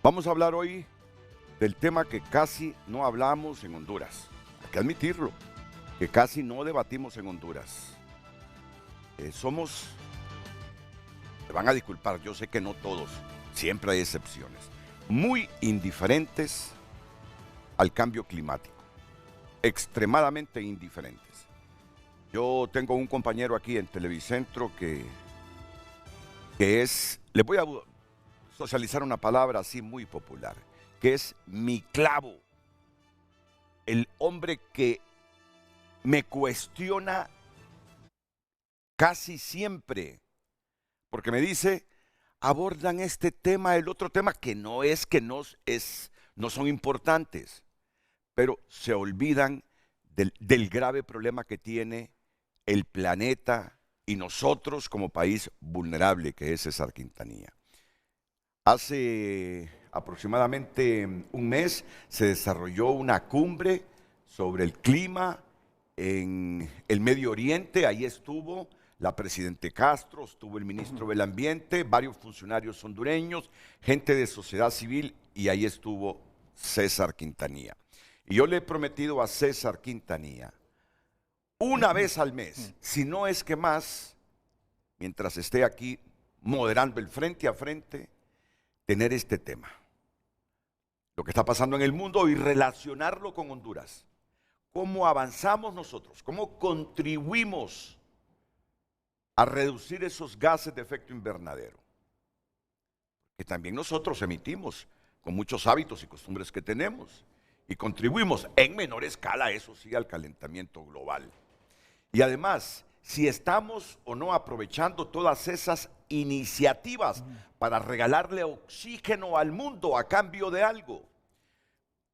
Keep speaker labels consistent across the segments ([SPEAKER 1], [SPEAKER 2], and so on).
[SPEAKER 1] Vamos a hablar hoy del tema que casi no hablamos en Honduras. Hay que admitirlo, que casi no debatimos en Honduras. Me van a disculpar, yo sé que no todos, siempre hay excepciones, muy indiferentes al cambio climático, extremadamente indiferentes. Yo tengo un compañero aquí en Televicentro que es, les voy a socializar una palabra así muy popular, que es mi clavo, el hombre que me cuestiona casi siempre, porque me dice, abordan este tema, el otro tema, que no son importantes, pero se olvidan del grave problema que tiene el planeta y nosotros como país vulnerable, que es César Quintanilla. Hace aproximadamente un mes se desarrolló una cumbre sobre el clima en el Medio Oriente. Ahí estuvo la presidenta Castro, estuvo el ministro del Ambiente, varios funcionarios hondureños, gente de sociedad civil, y ahí estuvo César Quintanilla. Y yo le he prometido a César Quintanilla, una vez al mes, si no es que más, mientras esté aquí moderando el frente a frente, tener este tema, lo que está pasando en el mundo, y relacionarlo con Honduras. ¿Cómo avanzamos nosotros? ¿Cómo contribuimos a reducir esos gases de efecto invernadero? Que también nosotros emitimos con muchos hábitos y costumbres que tenemos y contribuimos en menor escala, eso sí, al calentamiento global. Y además, si estamos o no aprovechando todas esas iniciativas para regalarle oxígeno al mundo a cambio de algo.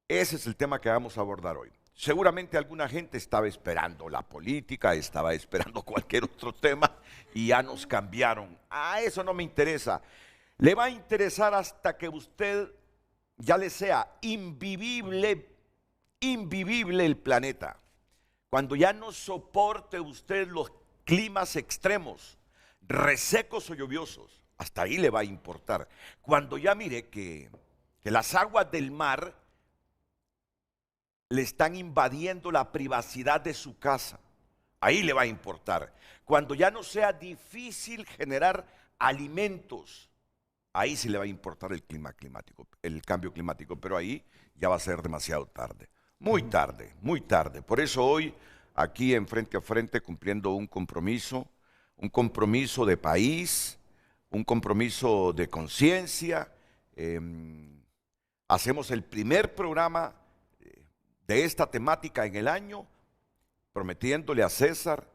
[SPEAKER 1] Ese es el tema que vamos a abordar hoy. Seguramente alguna gente estaba esperando la política, estaba esperando cualquier otro tema y ya nos cambiaron. Eso no me interesa. Le va a interesar hasta que usted ya le sea invivible el planeta. Cuando ya no soporte usted los climas extremos, resecos o lluviosos, hasta ahí le va a importar. Cuando ya mire que las aguas del mar le están invadiendo la privacidad de su casa, ahí le va a importar. Cuando ya no sea difícil generar alimentos, ahí sí le va a importar el cambio climático, pero ahí ya va a ser demasiado tarde. Muy tarde, muy tarde. Por eso hoy, aquí en Frente a Frente, cumpliendo un compromiso de país, un compromiso de conciencia. Hacemos el primer programa de esta temática en el año, prometiéndole a César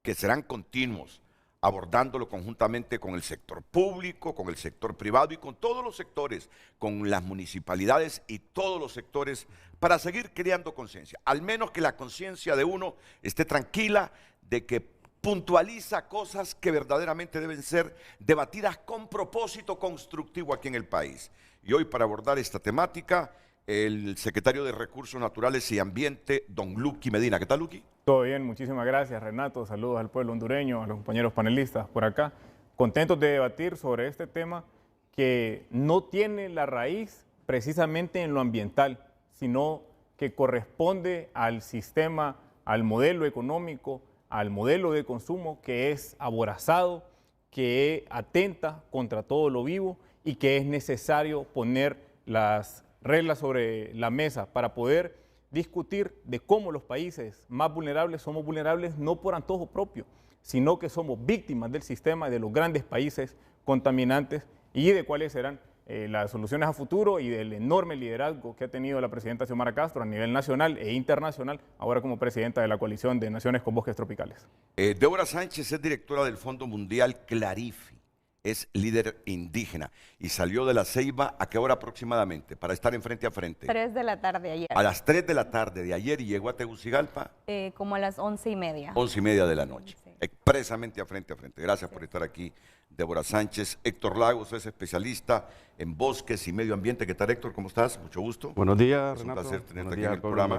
[SPEAKER 1] que serán continuos, abordándolo conjuntamente con el sector público, con el sector privado y con todos los sectores, con las municipalidades y todos los sectores, para seguir creando conciencia. Al menos que la conciencia de uno esté tranquila de que puntualiza cosas que verdaderamente deben ser debatidas con propósito constructivo aquí en el país. Y hoy, para abordar esta temática, el secretario de Recursos Naturales y Ambiente, don Luqui Medina. ¿Qué tal, Luqui?
[SPEAKER 2] Todo bien, muchísimas gracias, Renato. Saludos al pueblo hondureño, a los compañeros panelistas por acá. Contentos de debatir sobre este tema que no tiene la raíz precisamente en lo ambiental, sino que corresponde al sistema, al modelo económico, al modelo de consumo que es aborazado, que atenta contra todo lo vivo y que es necesario poner las reglas sobre la mesa para poder discutir de cómo los países más vulnerables somos vulnerables no por antojo propio, sino que somos víctimas del sistema de los grandes países contaminantes y de cuáles serán las soluciones a futuro y del enorme liderazgo que ha tenido la presidenta Xiomara Castro a nivel nacional e internacional, ahora como presidenta de la Coalición de Naciones con Bosques Tropicales.
[SPEAKER 1] Débora Sánchez es directora del Fondo Mundial Clarifi, es líder indígena y salió de La Ceiba. ¿A qué hora aproximadamente para estar en Frente a Frente?
[SPEAKER 3] 3 de la tarde ayer.
[SPEAKER 1] A las 3 de la tarde de ayer, y llegó a Tegucigalpa.
[SPEAKER 3] Como a las 11:30.
[SPEAKER 1] 11:30 de la noche. Sí. Expresamente a Frente a Frente. Gracias por estar aquí, Débora Sánchez. Héctor Lagos es especialista en bosques y medio ambiente. ¿Qué tal, Héctor? ¿Cómo estás? Mucho gusto.
[SPEAKER 4] Buenos días,
[SPEAKER 1] es
[SPEAKER 4] Renato.
[SPEAKER 1] Un placer tenerte
[SPEAKER 4] Buenos
[SPEAKER 1] aquí en el programa.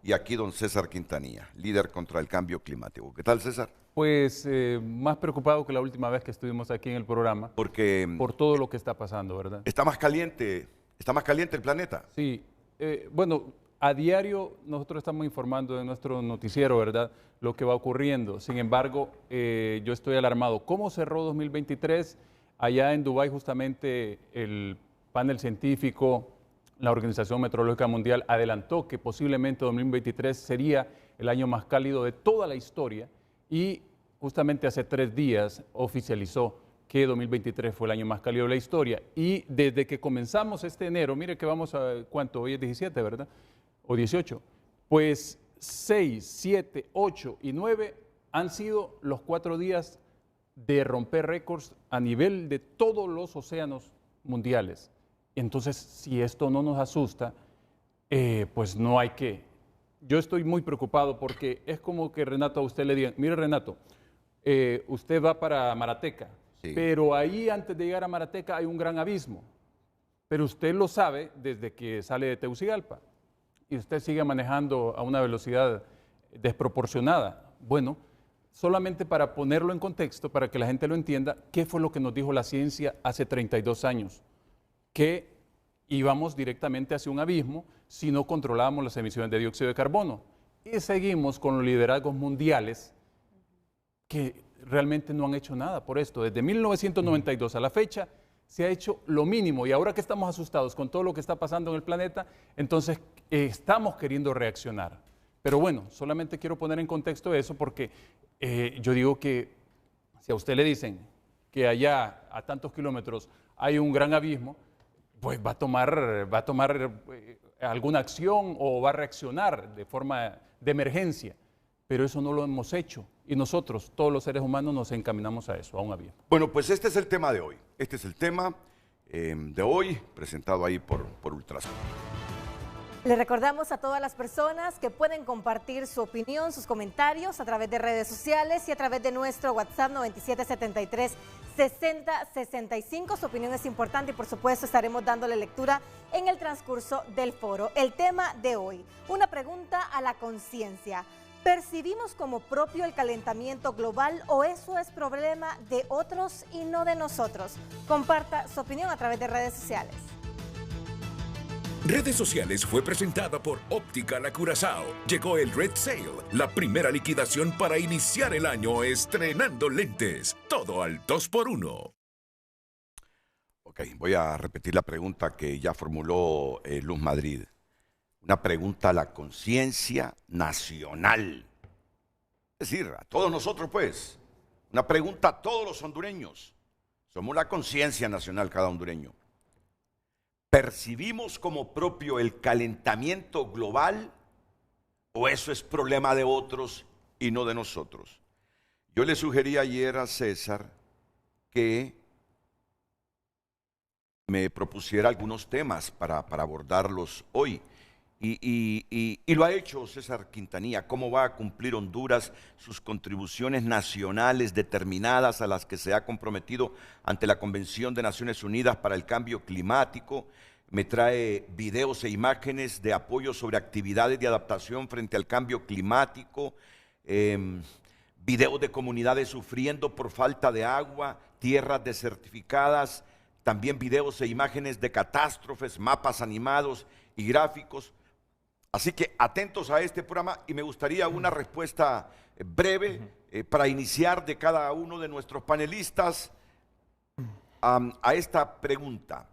[SPEAKER 1] Y aquí don César Quintanilla, líder contra el cambio climático. ¿Qué tal, César?
[SPEAKER 4] Pues más preocupado que la última vez que estuvimos aquí en el programa,
[SPEAKER 1] Porque
[SPEAKER 4] por todo lo que está pasando, ¿verdad?
[SPEAKER 1] está más caliente el planeta.
[SPEAKER 4] Sí, bueno, a diario nosotros estamos informando de nuestro noticiero, ¿verdad? Lo que va ocurriendo. Sin embargo, yo estoy alarmado. ¿Cómo cerró 2023? Allá en Dubái justamente el panel científico, la Organización Meteorológica Mundial, adelantó que posiblemente 2023 sería el año más cálido de toda la historia y justamente hace 3 días oficializó que 2023 fue el año más cálido de la historia. Y desde que comenzamos este enero, mire que vamos a, ¿cuánto? Hoy es 17, ¿verdad? O 18. Pues 6, 7, 8 y 9 han sido los 4 días de romper récords a nivel de todos los océanos mundiales. Entonces, si esto no nos asusta, pues no hay que. Yo estoy muy preocupado porque es como que Renato a usted le diga, mire Renato, usted va para Marateca,
[SPEAKER 1] Sí.
[SPEAKER 4] pero ahí antes de llegar a Marateca hay un gran abismo. Pero usted lo sabe desde que sale de Tegucigalpa y usted sigue manejando a una velocidad desproporcionada. Bueno, solamente para ponerlo en contexto, para que la gente lo entienda, ¿qué fue lo que nos dijo la ciencia hace 32 años? Que íbamos directamente hacia un abismo si no controlábamos las emisiones de dióxido de carbono. Y seguimos con los liderazgos mundiales que realmente no han hecho nada por esto. Desde 1992 a la fecha se ha hecho lo mínimo y ahora que estamos asustados con todo lo que está pasando en el planeta, entonces estamos queriendo reaccionar. Pero bueno, solamente quiero poner en contexto eso porque yo digo que si a usted le dicen que allá a tantos kilómetros hay un gran abismo, pues va a tomar alguna acción o va a reaccionar de forma de emergencia. Pero eso no lo hemos hecho y nosotros, todos los seres humanos, nos encaminamos a eso, a un abismo.
[SPEAKER 1] Bueno, pues este es el tema de hoy. Este es el tema de hoy, presentado ahí por Ultrason.
[SPEAKER 5] Le recordamos a todas las personas que pueden compartir su opinión, sus comentarios a través de redes sociales y a través de nuestro WhatsApp 9773-6065. Su opinión es importante y por supuesto estaremos dándole lectura en el transcurso del foro. El tema de hoy, una pregunta a la conciencia. ¿Percibimos como propio el calentamiento global o eso es problema de otros y no de nosotros? Comparta su opinión a través de redes sociales.
[SPEAKER 6] Redes Sociales fue presentada por Óptica La Curazao. Llegó el Red Sale, la primera liquidación para iniciar el año estrenando lentes. Todo al 2x1.
[SPEAKER 1] Ok, voy a repetir la pregunta que ya formuló Luz Madrid. Una pregunta a la conciencia nacional. Es decir, a todos nosotros pues. Una pregunta a todos los hondureños. Somos la conciencia nacional cada hondureño. ¿Percibimos como propio el calentamiento global o eso es problema de otros y no de nosotros? Yo le sugerí ayer a César que me propusiera algunos temas para abordarlos hoy. Y lo ha hecho César Quintanilla. ¿Cómo va a cumplir Honduras sus contribuciones nacionales determinadas a las que se ha comprometido ante la Convención de Naciones Unidas para el Cambio Climático? Me trae videos e imágenes de apoyo sobre actividades de adaptación frente al cambio climático, videos de comunidades sufriendo por falta de agua, tierras desertificadas, también videos e imágenes de catástrofes, mapas animados y gráficos. Así que atentos a este programa y me gustaría una respuesta breve para iniciar de cada uno de nuestros panelistas a esta pregunta,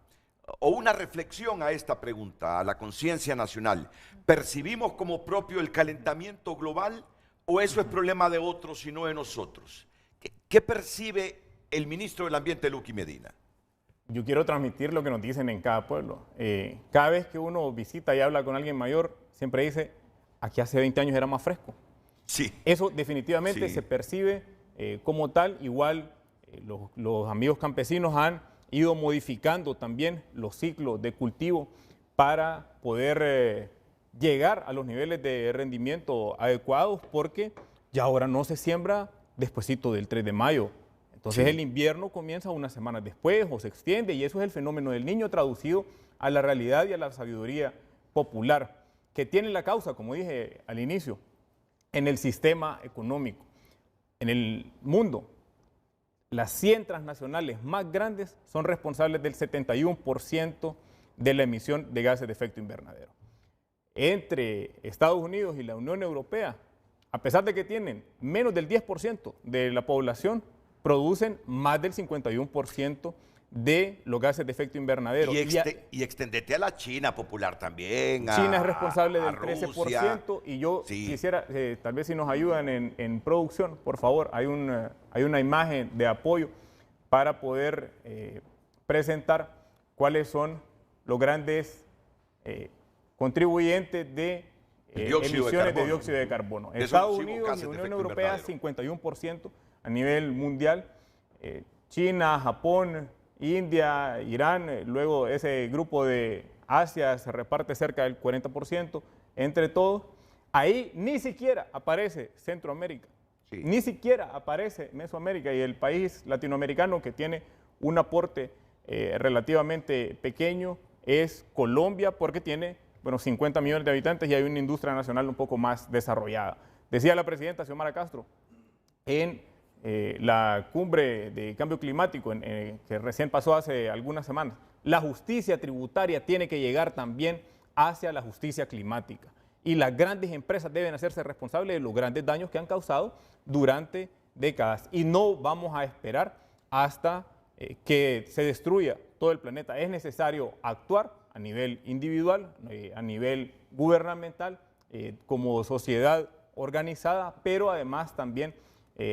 [SPEAKER 1] o una reflexión a esta pregunta, a la conciencia nacional. ¿Percibimos como propio el calentamiento global o eso es problema de otros y no de nosotros? ¿Qué percibe el ministro del Ambiente, Luqui Medina?
[SPEAKER 2] Yo quiero transmitir lo que nos dicen en cada pueblo. Cada vez que uno visita y habla con alguien mayor, siempre dice, aquí hace 20 años era más fresco.
[SPEAKER 1] Sí.
[SPEAKER 2] Eso definitivamente
[SPEAKER 1] Sí.
[SPEAKER 2] se percibe como tal. Igual los amigos campesinos han ido modificando también los ciclos de cultivo para poder llegar a los niveles de rendimiento adecuados, porque ya ahora no se siembra despuesito del 3 de mayo. Entonces el invierno comienza unas semanas después o se extiende y eso es el fenómeno del Niño traducido a la realidad y a la sabiduría popular, que tiene la causa, como dije al inicio, en el sistema económico. en el mundo, las 100 transnacionales más grandes son responsables del 71% de la emisión de gases de efecto invernadero. Entre Estados Unidos y la Unión Europea, a pesar de que tienen menos del 10% de la población, producen más del 51% de los gases de efecto invernadero.
[SPEAKER 1] Y extendete a la China popular también.
[SPEAKER 2] China es responsable del
[SPEAKER 1] Rusia.
[SPEAKER 2] 13% y yo quisiera, tal vez si nos ayudan en producción, por favor, hay una imagen de apoyo para poder presentar cuáles son los grandes contribuyentes de emisiones de dióxido de carbono. Estados Unidos y Unión Europea 51% a nivel mundial, China, Japón, India, Irán, luego ese grupo de Asia se reparte cerca del 40%, entre todos. Ahí ni siquiera aparece Centroamérica, ni siquiera aparece Mesoamérica y el país latinoamericano que tiene un aporte relativamente pequeño es Colombia porque tiene 50 millones de habitantes y hay una industria nacional un poco más desarrollada. Decía la presidenta Xiomara Castro en la cumbre de cambio climático que recién pasó hace algunas semanas, la justicia tributaria tiene que llegar también hacia la justicia climática y las grandes empresas deben hacerse responsables de los grandes daños que han causado durante décadas y no vamos a esperar hasta que se destruya todo el planeta. Es necesario actuar a nivel individual, a nivel gubernamental, como sociedad organizada, pero además también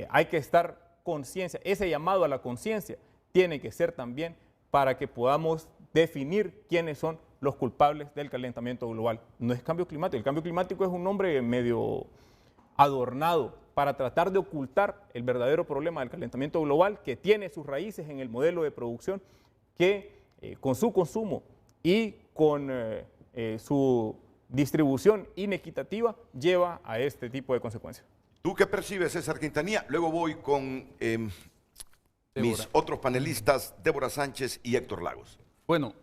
[SPEAKER 2] hay que estar conciencia, ese llamado a la conciencia tiene que ser también para que podamos definir quiénes son los culpables del calentamiento global. No es cambio climático, el cambio climático es un nombre medio adornado para tratar de ocultar el verdadero problema del calentamiento global que tiene sus raíces en el modelo de producción que con su consumo y con su distribución inequitativa lleva a este tipo de consecuencias.
[SPEAKER 1] ¿Tú qué percibes, César Quintanilla? Luego voy con mis otros panelistas, Débora Sánchez y Héctor Lagos.
[SPEAKER 4] Bueno,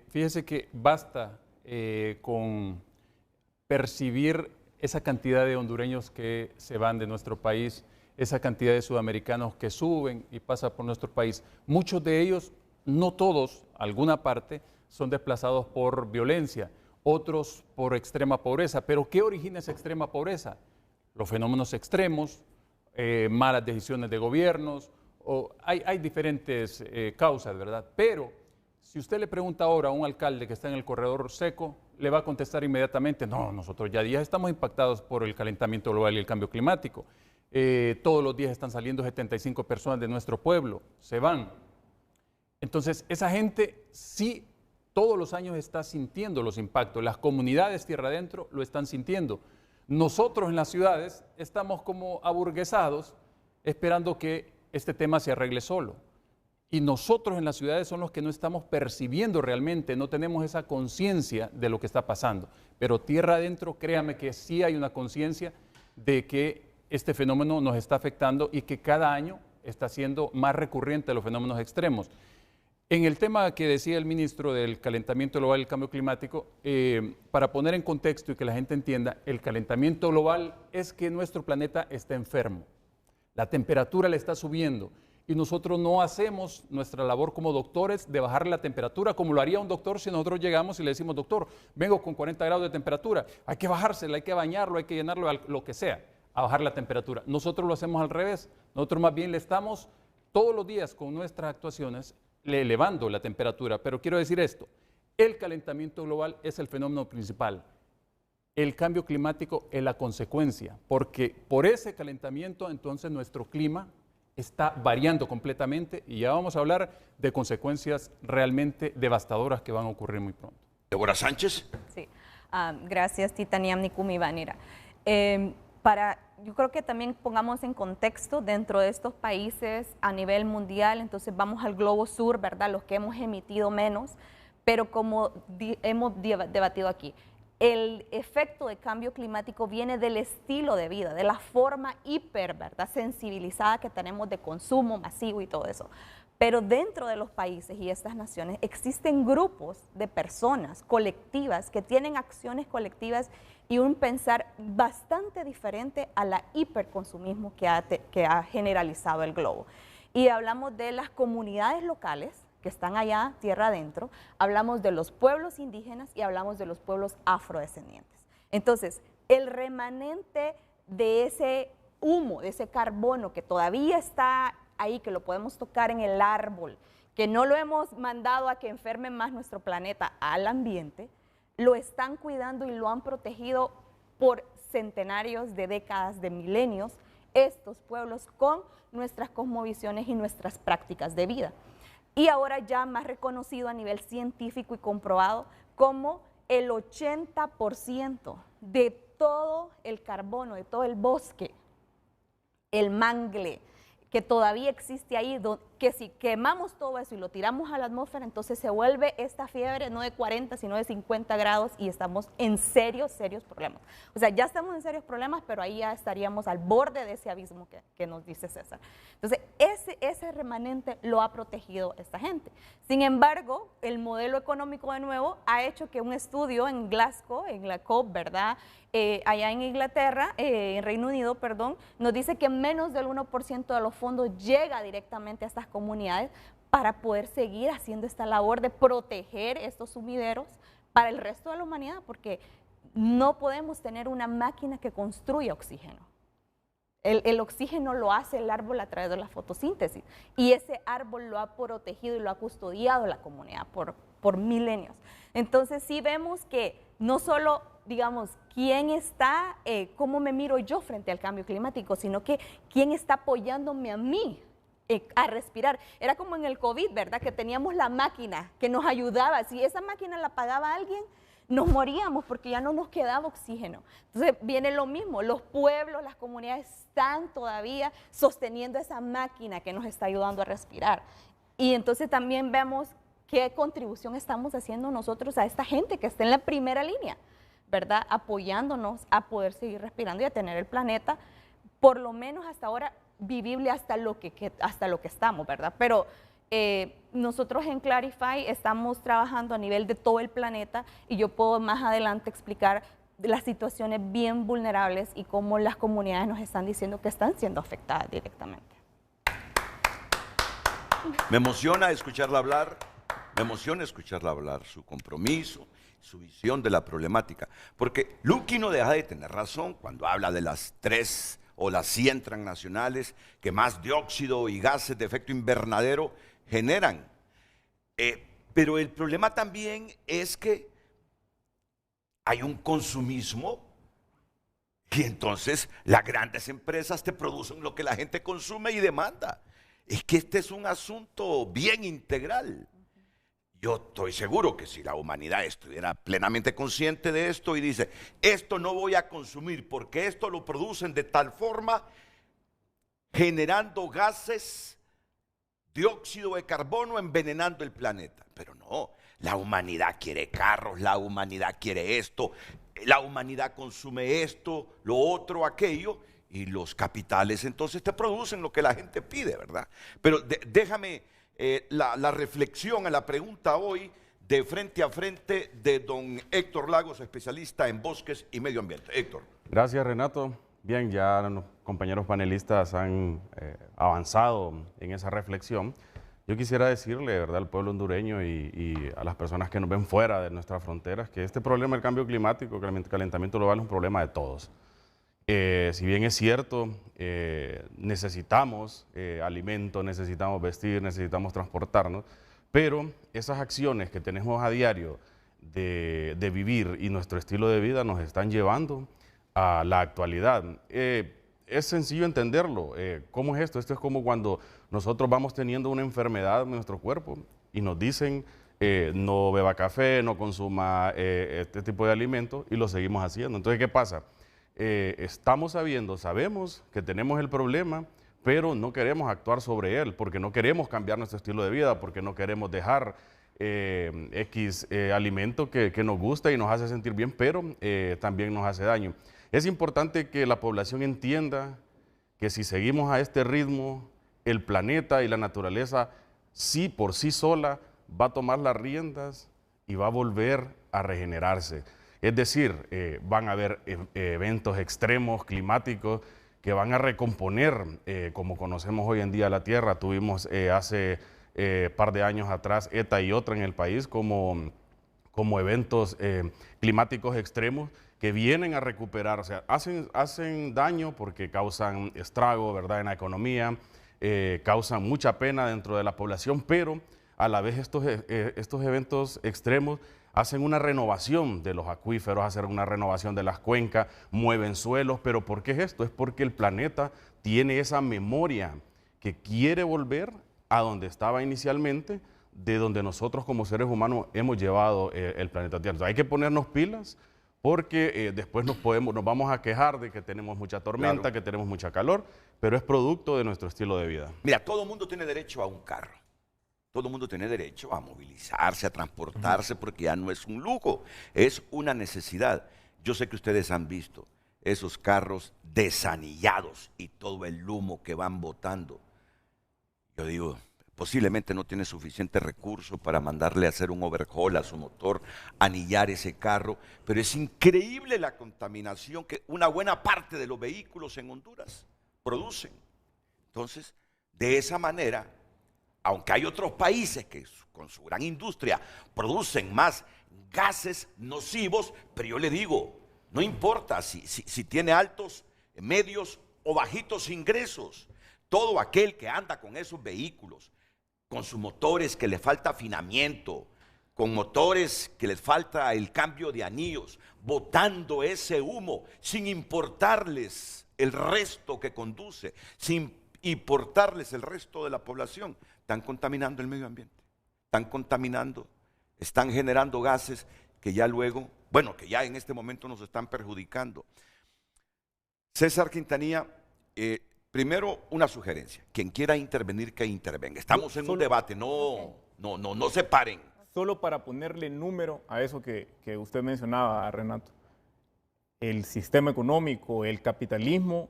[SPEAKER 4] fíjese que basta con percibir esa cantidad de hondureños que se van de nuestro país, esa cantidad de sudamericanos que suben y pasan por nuestro país. Muchos de ellos, no todos, alguna parte, son desplazados por violencia, otros por extrema pobreza. ¿Pero qué origina esa extrema pobreza? Los fenómenos extremos, malas decisiones de gobiernos, hay diferentes causas, ¿verdad? Pero si usted le pregunta ahora a un alcalde que está en el corredor seco, le va a contestar inmediatamente, no, nosotros ya días estamos impactados por el calentamiento global y el cambio climático. Todos los días están saliendo 75 personas de nuestro pueblo, se van. Entonces, esa gente sí todos los años está sintiendo los impactos, las comunidades tierra adentro lo están sintiendo. Nosotros en las ciudades estamos como aburguesados esperando que este tema se arregle solo. Y nosotros en las ciudades son los que no estamos percibiendo realmente, no tenemos esa conciencia de lo que está pasando. Pero tierra adentro, créame que sí hay una conciencia de que este fenómeno nos está afectando y que cada año está siendo más recurrente los fenómenos extremos. En el tema que decía el ministro del calentamiento global y el cambio climático, para poner en contexto y que la gente entienda, el calentamiento global es que nuestro planeta está enfermo. La temperatura le está subiendo y nosotros no hacemos nuestra labor como doctores de bajar la temperatura como lo haría un doctor si nosotros llegamos y le decimos, doctor, vengo con 40 grados de temperatura, hay que bajársela, hay que bañarlo, hay que llenarlo, lo que sea, a bajar la temperatura. Nosotros lo hacemos al revés, nosotros más bien le estamos todos los días con nuestras actuaciones elevando la temperatura. Pero quiero decir esto, el calentamiento global es el fenómeno principal. El cambio climático es la consecuencia, porque por ese calentamiento entonces nuestro clima está variando completamente y ya vamos a hablar de consecuencias realmente devastadoras que van a ocurrir muy pronto.
[SPEAKER 1] Débora Sánchez.
[SPEAKER 3] Sí, gracias Titaniam Nikumi Vanira. Yo creo que también pongamos en contexto dentro de estos países a nivel mundial, entonces vamos al globo sur, ¿verdad? Los que hemos emitido menos, pero como hemos debatido aquí, el efecto de cambio climático viene del estilo de vida, de la forma ¿verdad? Sensibilizada que tenemos de consumo masivo y todo eso. Pero dentro de los países y estas naciones existen grupos de personas colectivas que tienen acciones colectivas y un pensar bastante diferente a la hiperconsumismo que ha generalizado el globo. Y hablamos de las comunidades locales que están allá, tierra adentro, hablamos de los pueblos indígenas y hablamos de los pueblos afrodescendientes. Entonces, el remanente de ese humo, de ese carbono que todavía está ahí, que lo podemos tocar en el árbol, que no lo hemos mandado a que enferme más nuestro planeta al ambiente, lo están cuidando y lo han protegido por centenarios de décadas, de milenios, estos pueblos con nuestras cosmovisiones y nuestras prácticas de vida. Y ahora ya más reconocido a nivel científico y comprobado como el 80% de todo el carbono, de todo el bosque, el mangle, que todavía existe ahí, que si quemamos todo eso y lo tiramos a la atmósfera, entonces se vuelve esta fiebre no de 40, sino de 50 grados y estamos en serios problemas. O sea, ya estamos en serios problemas, pero ahí ya estaríamos al borde de ese abismo que nos dice César. Entonces, ese remanente lo ha protegido esta gente. Sin embargo, el modelo económico de nuevo ha hecho que un estudio en Glasgow, en la COP, ¿verdad?, allá en Inglaterra, en Reino Unido, perdón, nos dice que menos del 1% de los fondos llega directamente a estas comunidades para poder seguir haciendo esta labor de proteger estos sumideros para el resto de la humanidad, porque no podemos tener una máquina que construya oxígeno. El oxígeno lo hace el árbol a través de la fotosíntesis y ese árbol lo ha protegido y lo ha custodiado la comunidad por milenios. Entonces sí vemos que no solo, digamos, quién está, cómo me miro yo frente al cambio climático, sino que quién está apoyándome a mí a respirar. Era como en el COVID, ¿verdad? Que teníamos la máquina que nos ayudaba. Si esa máquina la pagaba alguien, nos moríamos porque ya no nos quedaba oxígeno. Entonces viene lo mismo, los pueblos, las comunidades están todavía sosteniendo esa máquina que nos está ayudando a respirar. Y entonces también vemos qué contribución estamos haciendo nosotros a esta gente que está en la primera línea, ¿verdad? Apoyándonos a poder seguir respirando y a tener el planeta, por lo menos hasta ahora, vivible hasta lo que estamos, ¿verdad? Pero nosotros en Clarify estamos trabajando a nivel de todo el planeta y yo puedo más adelante explicar las situaciones bien vulnerables y cómo las comunidades nos están diciendo que están siendo afectadas directamente.
[SPEAKER 1] Me emociona escucharla hablar, su compromiso, su visión de la problemática, porque Lucky no deja de tener razón cuando habla de las 3 o las 100 transnacionales que más dióxido y gases de efecto invernadero generan. Pero el problema también es que hay un consumismo y entonces las grandes empresas te producen lo que la gente consume y demanda. Es que este es un asunto bien integral. Yo estoy seguro que si la humanidad estuviera plenamente consciente de esto y dice, esto no voy a consumir porque esto lo producen de tal forma, generando gases, dióxido de carbono, envenenando el planeta. Pero no, la humanidad quiere carros, la humanidad quiere esto, la humanidad consume esto, lo otro, aquello, y los capitales entonces te producen lo que la gente pide, ¿verdad? Pero déjame la reflexión a la pregunta hoy de frente a frente de don Héctor Lagos, especialista en bosques y medio ambiente. Héctor.
[SPEAKER 7] Gracias, Renato. Bien, ya los compañeros panelistas han avanzado en esa reflexión. Yo quisiera decirle, ¿verdad?, al pueblo hondureño y a las personas que nos ven fuera de nuestras fronteras, que este problema del cambio climático, el calentamiento global, es un problema de todos. Si bien es cierto, necesitamos alimento, necesitamos vestir, necesitamos transportarnos, pero esas acciones que tenemos a diario de vivir y nuestro estilo de vida nos están llevando a la actualidad. Es sencillo entenderlo. ¿Cómo es esto? Esto es como cuando nosotros vamos teniendo una enfermedad en nuestro cuerpo y nos dicen no beba café, no consuma este tipo de alimentos y lo seguimos haciendo. Entonces, ¿qué pasa? Sabemos que tenemos el problema, pero no queremos actuar sobre él porque no queremos cambiar nuestro estilo de vida, porque no queremos dejar X alimento que nos gusta y nos hace sentir bien, pero también nos hace daño. Es importante que la población entienda que si seguimos a este ritmo, el planeta y la naturaleza sí por sí sola va a tomar las riendas y va a volver a regenerarse. Es decir, van a haber eventos extremos climáticos que van a recomponer, como conocemos hoy en día la Tierra. Tuvimos hace par de años atrás ETA y otra en el país como eventos climáticos extremos que vienen a recuperar, o sea, hacen daño porque causan estrago, ¿verdad?, en la economía, causan mucha pena dentro de la población, pero a la vez estos eventos extremos hacen una renovación de los acuíferos, hacen una renovación de las cuencas, mueven suelos. ¿Pero por qué es esto? Es porque el planeta tiene esa memoria que quiere volver a donde estaba inicialmente, de donde nosotros como seres humanos hemos llevado el planeta Tierra. Entonces, hay que ponernos pilas porque después nos vamos a quejar de que tenemos mucha tormenta, claro, que tenemos mucha calor, pero es producto de nuestro estilo de vida.
[SPEAKER 1] Mira, todo el mundo tiene derecho a un carro. Todo el mundo tiene derecho a movilizarse, a transportarse, porque ya no es un lujo, es una necesidad. Yo sé que ustedes han visto esos carros desanillados y todo el humo que van botando. Yo digo, posiblemente no tiene suficiente recurso para mandarle a hacer un overhaul a su motor, anillar ese carro, pero es increíble la contaminación que una buena parte de los vehículos en Honduras producen. Entonces, de esa manera, aunque hay otros países que con su gran industria producen más gases nocivos, pero yo le digo, no importa si tiene altos, medios o bajitos ingresos, todo aquel que anda con esos vehículos, con sus motores que le falta afinamiento, con motores que les falta el cambio de anillos, botando ese humo sin importarles el resto que conduce, sin importarles el resto de la población, están contaminando el medio ambiente, están contaminando, están generando gases que ya luego, bueno, que ya en este momento nos están perjudicando. César Quintanilla, primero una sugerencia, quien quiera intervenir que intervenga. Estamos en un debate, no se paren.
[SPEAKER 2] Solo para ponerle número a eso que usted mencionaba, Renato, el sistema económico, el capitalismo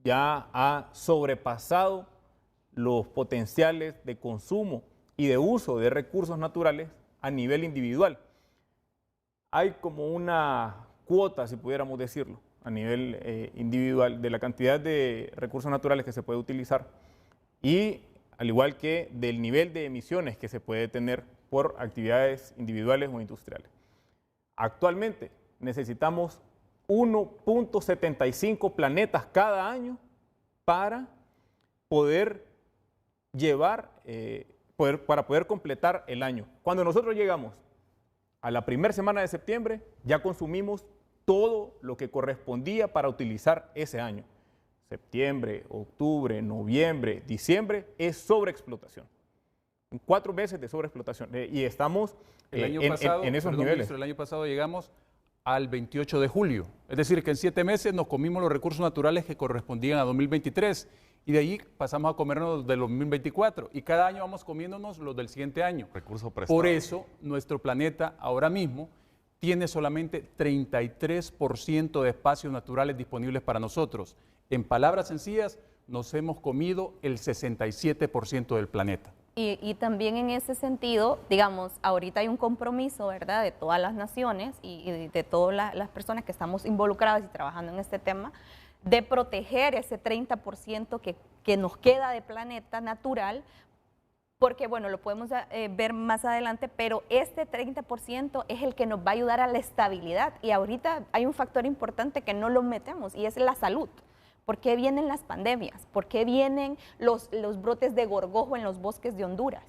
[SPEAKER 2] ya ha sobrepasado los potenciales de consumo y de uso de recursos naturales a nivel individual. Hay como una cuota, si pudiéramos decirlo, a nivel individual de la cantidad de recursos naturales que se puede utilizar y al igual que del nivel de emisiones que se puede tener por actividades individuales o industriales. Actualmente necesitamos 1.75 planetas cada año para poder para poder completar el año. Cuando nosotros llegamos a la primera semana de septiembre, ya consumimos todo lo que correspondía para utilizar ese año. Septiembre, octubre, noviembre, diciembre es sobreexplotación. 4 meses de sobreexplotación y estamos en esos niveles.
[SPEAKER 4] El año pasado llegamos al 28 de julio, es decir, que en 7 meses nos comimos los recursos naturales que correspondían a 2023 y de ahí pasamos a comernos los del 2024 y cada año vamos comiéndonos los del siguiente año.
[SPEAKER 7] Recursos prestados.
[SPEAKER 4] Por eso nuestro planeta ahora mismo tiene solamente 33% de espacios naturales disponibles para nosotros. En palabras sencillas, nos hemos comido el 67% del planeta.
[SPEAKER 3] Y también en ese sentido, digamos, ahorita hay un compromiso, ¿verdad?, de todas las naciones y de todas las personas que estamos involucradas y trabajando en este tema, de proteger ese 30% que nos queda de planeta natural, porque, bueno, lo podemos ver más adelante, pero este 30% es el que nos va a ayudar a la estabilidad. Y ahorita hay un factor importante que no lo metemos y es la salud. ¿Por qué vienen las pandemias? ¿Por qué vienen los brotes de gorgojo en los bosques de Honduras?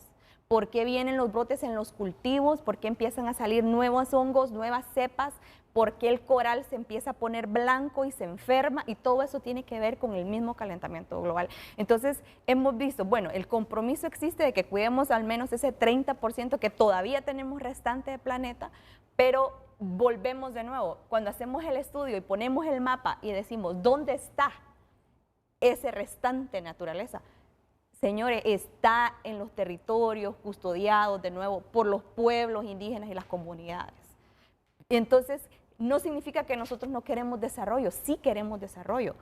[SPEAKER 3] ¿Por qué vienen los brotes en los cultivos? ¿Por qué empiezan a salir nuevos hongos, nuevas cepas? ¿Por qué el coral se empieza a poner blanco y se enferma? Y todo eso tiene que ver con el mismo calentamiento global. Entonces, hemos visto, bueno, el compromiso existe de que cuidemos al menos ese 30% que todavía tenemos restante de planeta, pero volvemos de nuevo. Cuando hacemos el estudio y ponemos el mapa y decimos, ¿dónde está ese restante naturaleza? Señores, está en los territorios custodiados de nuevo por los pueblos indígenas y las comunidades. Entonces, no significa que nosotros no queremos desarrollo, sí queremos desarrollo,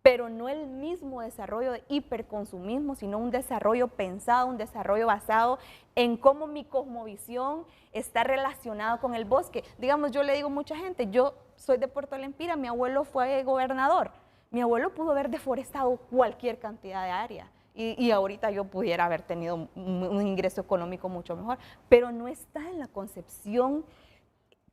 [SPEAKER 3] pero no el mismo desarrollo de hiperconsumismo, sino un desarrollo pensado, un desarrollo basado en cómo mi cosmovisión está relacionada con el bosque. Digamos, yo le digo a mucha gente, yo soy de Puerto Lempira, mi abuelo fue gobernador, mi abuelo pudo haber deforestado cualquier cantidad de área y ahorita yo pudiera haber tenido un ingreso económico mucho mejor, pero no está en la concepción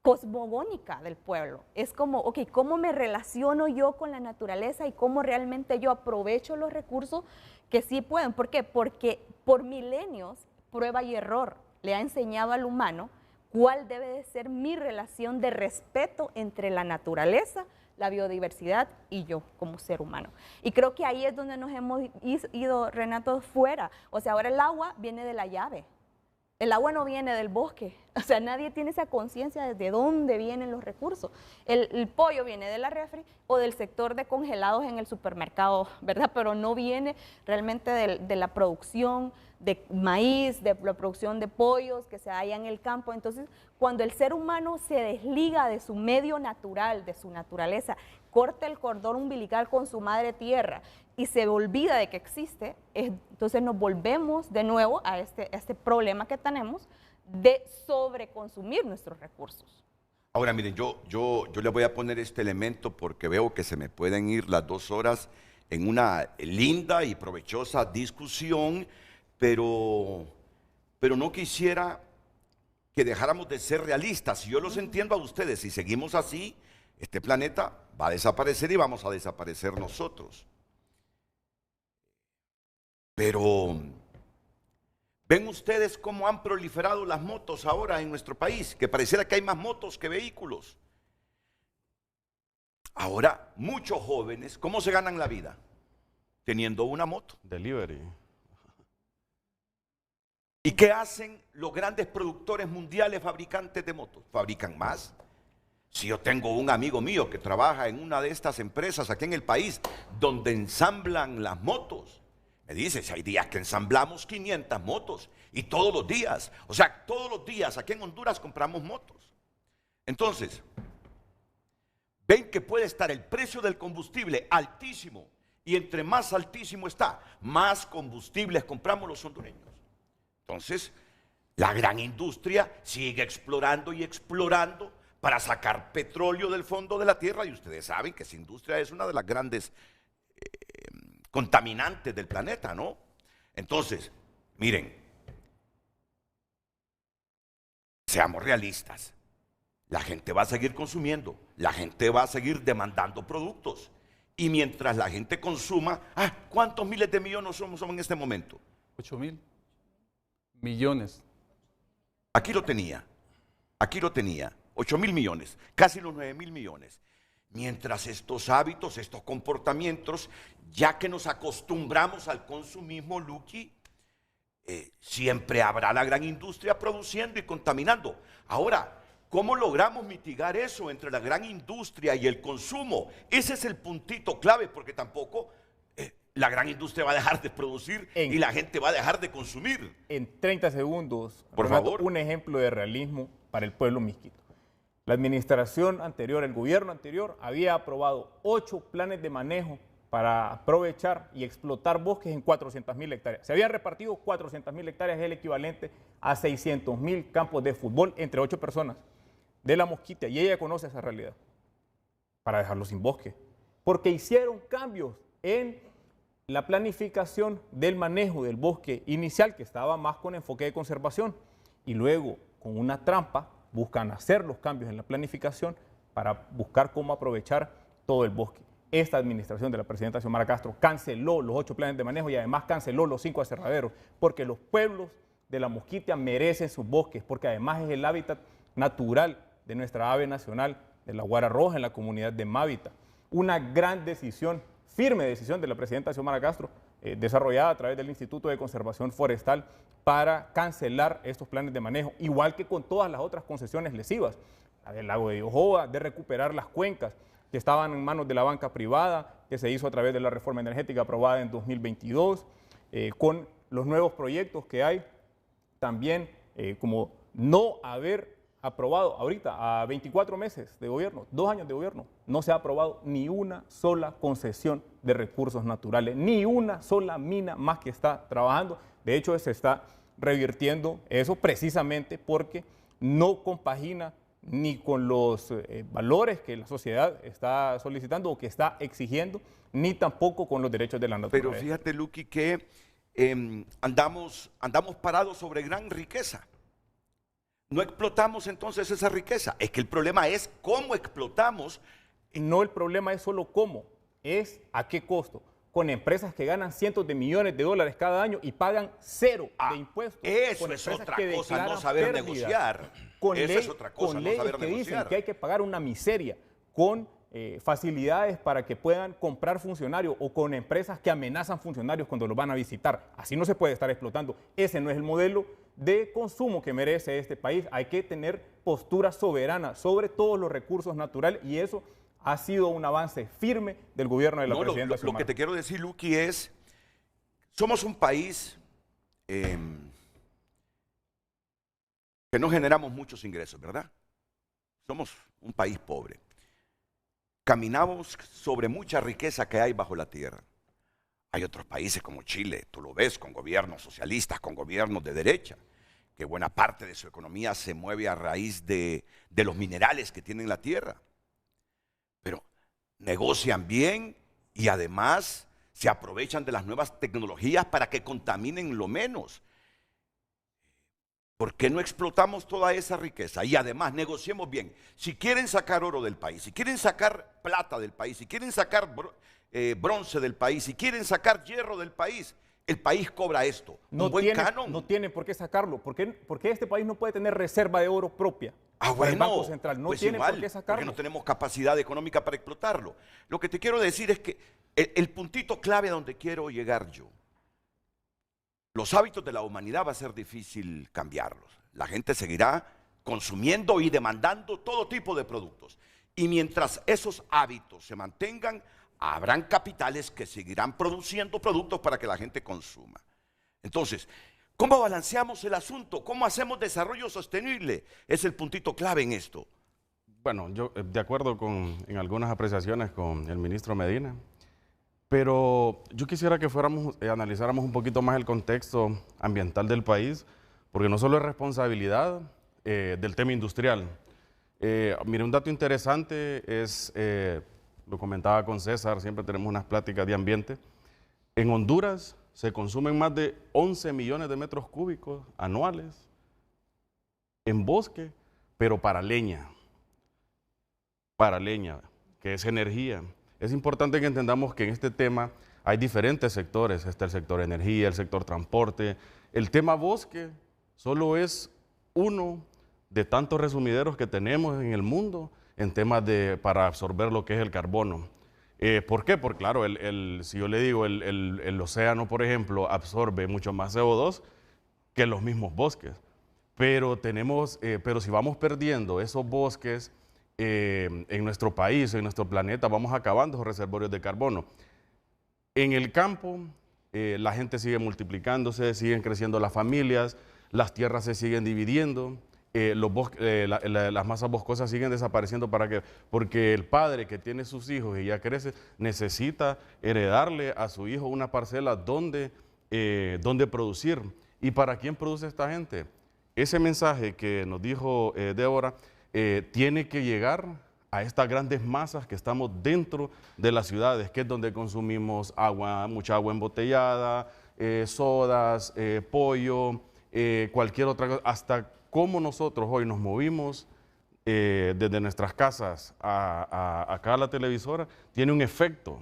[SPEAKER 3] cosmogónica del pueblo. Es como, ok, ¿cómo me relaciono yo con la naturaleza y cómo realmente yo aprovecho los recursos que sí pueden? ¿Por qué? Porque por milenios, prueba y error le ha enseñado al humano cuál debe de ser mi relación de respeto entre la naturaleza, la biodiversidad y yo como ser humano. Y creo que ahí es donde nos hemos ido, Renato, fuera. O sea, ahora el agua viene de la llave. El agua no viene del bosque, o sea, nadie tiene esa conciencia de dónde vienen los recursos. El pollo viene de la refri o del sector de congelados en el supermercado, ¿verdad? Pero no viene realmente de la producción de maíz, de la producción de pollos que se halla en el campo. Entonces, cuando el ser humano se desliga de su medio natural, de su naturaleza, corta el cordón umbilical con su madre tierra y se olvida de que existe, entonces nos volvemos de nuevo a este problema que tenemos de sobreconsumir nuestros recursos.
[SPEAKER 1] Ahora, miren, yo le voy a poner este elemento porque veo que se me pueden ir las 2 horas en una linda y provechosa discusión, pero no quisiera que dejáramos de ser realistas. Yo los entiendo a ustedes, si seguimos así, este planeta va a desaparecer y vamos a desaparecer nosotros. Pero, ¿ven ustedes cómo han proliferado las motos ahora en nuestro país? Que pareciera que hay más motos que vehículos. Ahora, muchos jóvenes, ¿cómo se ganan la vida? Teniendo una moto.
[SPEAKER 7] Delivery.
[SPEAKER 1] ¿Y qué hacen los grandes productores mundiales fabricantes de motos? Fabrican más. Si yo tengo un amigo mío que trabaja en una de estas empresas aquí en el país donde ensamblan las motos, me dice, si hay días que ensamblamos 500 motos y todos los días, o sea, todos los días aquí en Honduras compramos motos. Entonces, ven que puede estar el precio del combustible altísimo y entre más altísimo está, más combustibles compramos los hondureños. Entonces, la gran industria sigue explorando y explorando para sacar petróleo del fondo de la tierra, y ustedes saben que esa industria es una de las grandes contaminantes del planeta, ¿no? Entonces, miren, seamos realistas, la gente va a seguir consumiendo, la gente va a seguir demandando productos, y mientras la gente consuma, ¿cuántos miles de millones somos en este momento?
[SPEAKER 4] 8.000 millones.
[SPEAKER 1] Aquí lo tenía, 8.000 millones, casi los 9.000 millones. Mientras estos hábitos, estos comportamientos, ya que nos acostumbramos al consumismo, Luqui, siempre habrá la gran industria produciendo y contaminando. Ahora, ¿cómo logramos mitigar eso entre la gran industria y el consumo? Ese es el puntito clave, porque tampoco la gran industria va a dejar de producir y la gente va a dejar de consumir.
[SPEAKER 2] En 30 segundos,
[SPEAKER 1] por favor,
[SPEAKER 2] un ejemplo de realismo para el pueblo misquito. La administración anterior, el gobierno anterior, había aprobado 8 planes de manejo para aprovechar y explotar bosques en 400.000 hectáreas. Se habían repartido 400.000 hectáreas, el equivalente a 600.000 campos de fútbol entre 8 personas de La Mosquita, y ella conoce esa realidad, para dejarlo sin bosque. Porque hicieron cambios en la planificación del manejo del bosque inicial, que estaba más con enfoque de conservación, y luego, con una trampa, buscan hacer los cambios en la planificación para buscar cómo aprovechar todo el bosque. Esta administración de la presidenta Xiomara Castro canceló los 8 planes de manejo y además canceló los 5 aserraderos, porque los pueblos de La Mosquita merecen sus bosques, porque además es el hábitat natural de nuestra ave nacional, de la guara roja en la comunidad de Mávita. Una gran decisión, firme decisión de la presidenta Xiomara Castro, desarrollada a través del Instituto de Conservación Forestal, para cancelar estos planes de manejo, igual que con todas las otras concesiones lesivas, la del lago de Yohoa, de recuperar las cuencas que estaban en manos de la banca privada, que se hizo a través de la reforma energética aprobada en 2022, con los nuevos proyectos que hay, también como no haber aprobado ahorita a 24 meses de gobierno, 2 años de gobierno, no se ha aprobado ni una sola concesión de recursos naturales, ni una sola mina más que está trabajando. De hecho, se está revirtiendo eso precisamente porque no compagina ni con los valores que la sociedad está solicitando o que está exigiendo, ni tampoco con los derechos de la naturaleza.
[SPEAKER 1] Pero fíjate, Luqui, que andamos parados sobre gran riqueza. No explotamos entonces esa riqueza. Es que el problema es cómo explotamos.
[SPEAKER 2] No, el problema es solo cómo, es a qué costo. Con empresas que ganan cientos de millones de dólares cada año y pagan 0 de impuestos.
[SPEAKER 1] Eso
[SPEAKER 2] con
[SPEAKER 1] es
[SPEAKER 2] empresas
[SPEAKER 1] otra
[SPEAKER 2] que
[SPEAKER 1] cosa, no
[SPEAKER 2] declaran
[SPEAKER 1] saber
[SPEAKER 2] pérdidas,
[SPEAKER 1] negociar.
[SPEAKER 2] Con
[SPEAKER 1] Eso es otra cosa,
[SPEAKER 2] con
[SPEAKER 1] no saber
[SPEAKER 2] leyes que dicen
[SPEAKER 1] negociar.
[SPEAKER 2] que hay que pagar una miseria, con facilidades para que puedan comprar funcionarios o con empresas que amenazan funcionarios cuando los van a visitar. Así no se puede estar explotando. Ese no es el modelo de consumo que merece este país. Hay que tener postura soberana sobre todos los recursos naturales y eso ha sido un avance firme del gobierno de la presidenta
[SPEAKER 1] Lo que te quiero decir, Luqui, es, somos un país que no generamos muchos ingresos, ¿verdad? Somos un país pobre. Caminamos sobre mucha riqueza que hay bajo la tierra. Hay otros países como Chile, tú lo ves, con gobiernos socialistas, con gobiernos de derecha, que buena parte de su economía se mueve a raíz de los minerales que tienen la tierra. Pero negocian bien y además se aprovechan de las nuevas tecnologías para que contaminen lo menos. ¿Por qué no explotamos toda esa riqueza? Y además negociemos bien. Si quieren sacar oro del país, si quieren sacar plata del país, si quieren sacar bronce del país, si quieren sacar hierro del país, el país cobra esto. Un buen canon.
[SPEAKER 2] No tiene por qué sacarlo. ¿Por qué este país no puede tener reserva de oro propia?
[SPEAKER 1] Bueno,
[SPEAKER 2] el Banco Central no
[SPEAKER 1] pues
[SPEAKER 2] tiene
[SPEAKER 1] igual,
[SPEAKER 2] por qué sacarlo.
[SPEAKER 1] porque no tenemos capacidad económica para explotarlo. Lo que te quiero decir es que el puntito clave a donde quiero llegar yo, los hábitos de la humanidad va a ser difícil cambiarlos. La gente seguirá consumiendo y demandando todo tipo de productos. Y mientras esos hábitos se mantengan, habrán capitales que seguirán produciendo productos para que la gente consuma. Entonces, ¿cómo balanceamos el asunto? ¿Cómo hacemos desarrollo sostenible? Es el puntito clave en esto.
[SPEAKER 7] Bueno, yo de acuerdo en algunas apreciaciones con el ministro Medina, pero yo quisiera que analizáramos un poquito más el contexto ambiental del país, porque no solo es responsabilidad del tema industrial. Mire, un dato interesante es, lo comentaba con César, siempre tenemos unas pláticas de ambiente. En Honduras se consumen más de 11 millones de metros cúbicos anuales en bosque, pero para leña, que es energía. Es importante que entendamos que en este tema hay diferentes sectores. Está el sector energía, el sector transporte. El tema bosque solo es uno de tantos resumideros que tenemos en el mundo en temas para absorber lo que es el carbono. ¿Por qué? Porque claro, si yo le digo, el océano, por ejemplo, absorbe mucho más CO2 que los mismos bosques. Pero si vamos perdiendo esos bosques en nuestro país, en nuestro planeta, vamos acabando esos reservorios de carbono. En el campo, la gente sigue multiplicándose, siguen creciendo las familias, las tierras se siguen dividiendo, las masas boscosas siguen desapareciendo. ¿Para qué? Porque el padre que tiene sus hijos y ya crece, necesita heredarle a su hijo una parcela donde producir. ¿Y para quién produce esta gente? Ese mensaje que nos dijo Débora, tiene que llegar a estas grandes masas que estamos dentro de las ciudades, que es donde consumimos agua, mucha agua embotellada, sodas, pollo, cualquier otra cosa. Hasta cómo nosotros hoy nos movimos desde nuestras casas acá a la televisora, tiene un efecto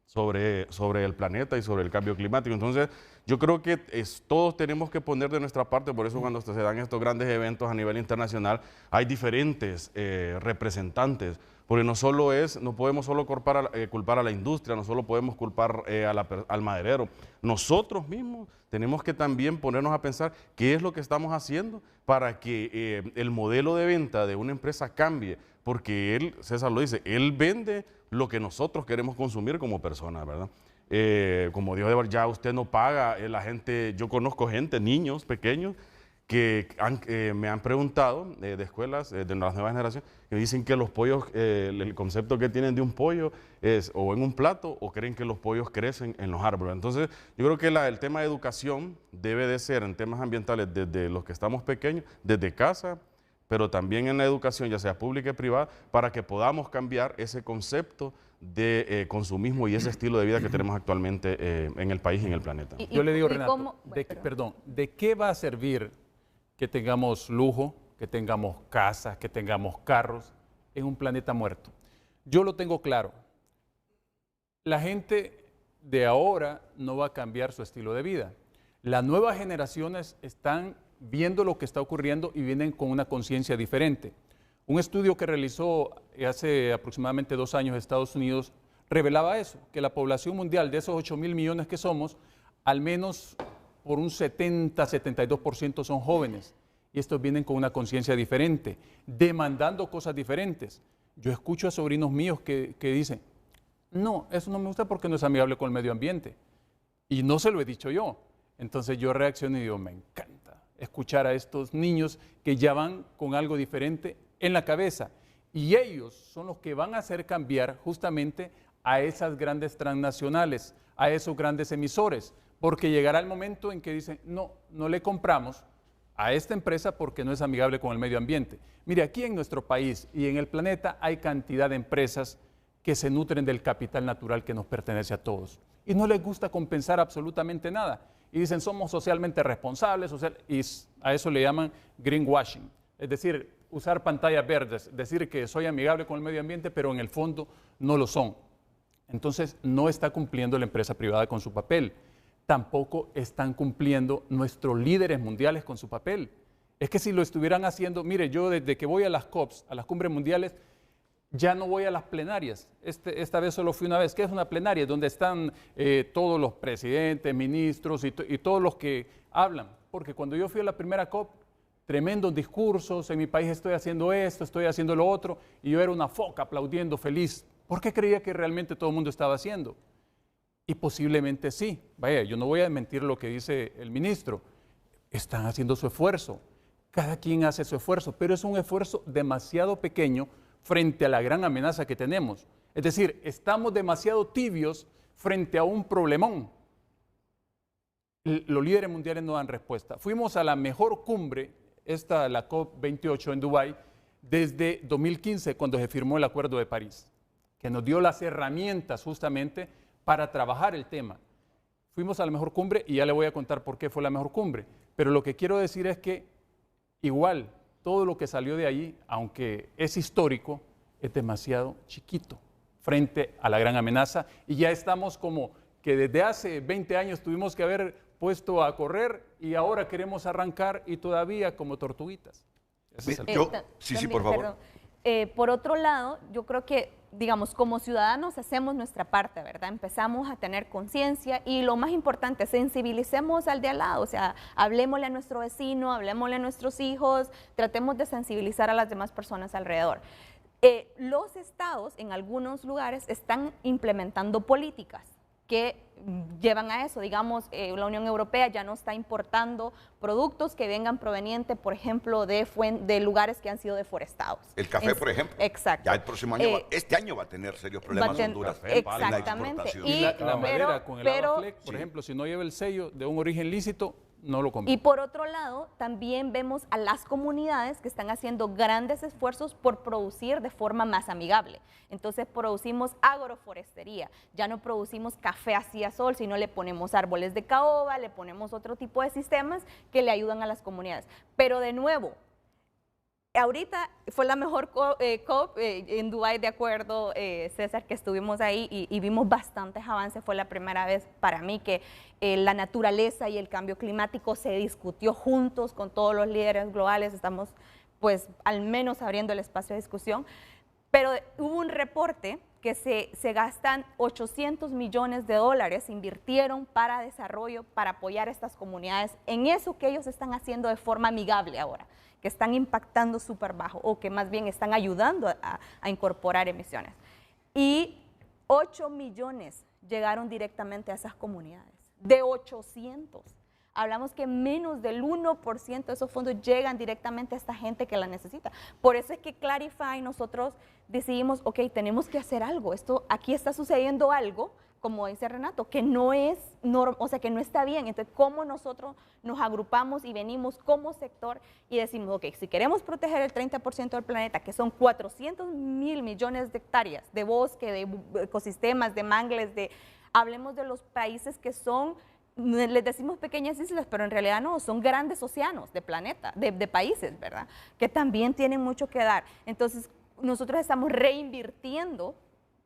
[SPEAKER 7] sobre el planeta y sobre el cambio climático. Entonces, yo creo que todos tenemos que poner de nuestra parte. Por eso cuando se dan estos grandes eventos a nivel internacional, hay diferentes representantes, porque no podemos solo culpar a la industria, no solo podemos culpar al maderero. Nosotros mismos tenemos que también ponernos a pensar qué es lo que estamos haciendo para que el modelo de venta de una empresa cambie, porque César lo dice, él vende lo que nosotros queremos consumir como personas, ¿verdad? Como dijo Débora, ya usted no paga, la gente, yo conozco gente, niños pequeños, que me han preguntado de escuelas de las nuevas generaciones, que dicen que los pollos, el concepto que tienen de un pollo es o en un plato o creen que los pollos crecen en los árboles. Entonces, yo creo que el tema de educación debe de ser en temas ambientales desde los que estamos pequeños, desde casa, pero también en la educación, ya sea pública y privada, para que podamos cambiar ese concepto de consumismo y ese estilo de vida que tenemos actualmente en el país y en el planeta.
[SPEAKER 4] Yo le digo, Renato, ¿de qué va a servir que tengamos lujo, que tengamos casas, que tengamos carros en un planeta muerto? Yo lo tengo claro. La gente de ahora no va a cambiar su estilo de vida. Las nuevas generaciones están viendo lo que está ocurriendo y vienen con una conciencia diferente. Un estudio que realizó hace aproximadamente 2 años Estados Unidos revelaba eso, que la población mundial de esos 8.000 millones que somos, al menos por un 70-72% son jóvenes. Y estos vienen con una conciencia diferente, demandando cosas diferentes. Yo escucho a sobrinos míos que dicen, no, eso no me gusta porque no es amigable con el medio ambiente. Y no se lo he dicho yo. Entonces yo reacciono y digo, me encanta escuchar a estos niños que ya van con algo diferente en la cabeza. Y ellos son los que van a hacer cambiar justamente a esas grandes transnacionales, a esos grandes emisores, porque llegará el momento en que dicen, no, no le compramos a esta empresa porque no es amigable con el medio ambiente. Mire, aquí en nuestro país y en el planeta hay cantidad de empresas que se nutren del capital natural que nos pertenece a todos. Y no les gusta compensar absolutamente nada. Y dicen, somos socialmente responsables, y a eso le llaman greenwashing. Es decir, usar pantallas verdes, decir que soy amigable con el medio ambiente, pero en el fondo no lo son. Entonces, no está cumpliendo la empresa privada con su papel. Tampoco están cumpliendo nuestros líderes mundiales con su papel. Es que si lo estuvieran haciendo, mire, yo desde que voy a las COPs, a las cumbres mundiales, ya no voy a las plenarias. Esta vez solo fui una vez. ¿Qué es una plenaria? Donde están todos los presidentes, ministros y todos los que hablan. Porque cuando yo fui a la primera COP, tremendos discursos, en mi país estoy haciendo esto, estoy haciendo lo otro, y yo era una foca aplaudiendo feliz. ¿Por qué creía que realmente todo el mundo estaba haciendo? Y posiblemente sí. Vaya, yo no voy a desmentir lo que dice el ministro. Están haciendo su esfuerzo. Cada quien hace su esfuerzo, pero es un esfuerzo demasiado pequeño frente a la gran amenaza que tenemos. Es decir, estamos demasiado tibios frente a un problemón. Los líderes mundiales no dan respuesta. Fuimos a la mejor cumbre, la COP28 en Dubái, desde 2015, cuando se firmó el Acuerdo de París, que nos dio las herramientas justamente para trabajar el tema. Fuimos a la mejor cumbre y ya le voy a contar por qué fue la mejor cumbre. Pero lo que quiero decir es que igual todo lo que salió de allí, aunque es histórico, es demasiado chiquito frente a la gran amenaza. Y ya estamos como que desde hace 20 años tuvimos que haber puesto a correr y ahora queremos arrancar y todavía como tortuguitas. Ese es el
[SPEAKER 1] sí, por favor.
[SPEAKER 3] Por otro lado, yo creo que, digamos, como ciudadanos hacemos nuestra parte, ¿verdad? Empezamos a tener conciencia y lo más importante, sensibilicemos al de al lado, o sea, hablemosle a nuestro vecino, hablemosle a nuestros hijos, tratemos de sensibilizar a las demás personas alrededor. Los estados en algunos lugares están implementando políticas que llevan a eso. Digamos, la Unión Europea ya no está importando productos que vengan provenientes, por ejemplo, de lugares que han sido deforestados.
[SPEAKER 1] El café, por ejemplo.
[SPEAKER 3] Exacto.
[SPEAKER 1] Ya el próximo año, este año va a tener serios problemas Honduras.
[SPEAKER 3] Exactamente.
[SPEAKER 4] Y la madera con el ABAFLEC, por ejemplo, si no lleva el sello de un origen lícito, no lo compra.
[SPEAKER 3] Y por otro lado, también vemos a las comunidades que están haciendo grandes esfuerzos por producir de forma más amigable. Entonces producimos agroforestería, ya no producimos café así a sol, sino le ponemos árboles de caoba, le ponemos otro tipo de sistemas que le ayudan a las comunidades. Pero de nuevo, ahorita fue la mejor COP en Dubái, de acuerdo, César, que estuvimos ahí y vimos bastantes avances. Fue la primera vez para mí que la naturaleza y el cambio climático se discutió juntos con todos los líderes globales. Estamos, pues, al menos abriendo el espacio de discusión. Pero hubo un reporte que se gastan 800 millones de dólares, invirtieron para desarrollo, para apoyar a estas comunidades en eso que ellos están haciendo de forma amigable ahora, que están impactando súper bajo o que más bien están ayudando a incorporar emisiones. Y 8 millones llegaron directamente a esas comunidades, de 800. hablamos que menos del 1% de esos fondos llegan directamente a esta gente que la necesita. Por eso es que Clarify nosotros decidimos, ok, tenemos que hacer algo. Aquí está sucediendo algo, como dice Renato, que no es, o sea, que no está bien. Entonces, ¿cómo nosotros nos agrupamos y venimos como sector y decimos, ok, si queremos proteger el 30% del planeta, que son 400.000 millones de hectáreas de bosque, de ecosistemas, de mangles, hablemos de los países que son, les decimos pequeñas islas, pero en realidad no, son grandes océanos de planeta, de países, ¿verdad? Que también tienen mucho que dar. Entonces, nosotros estamos reinvirtiendo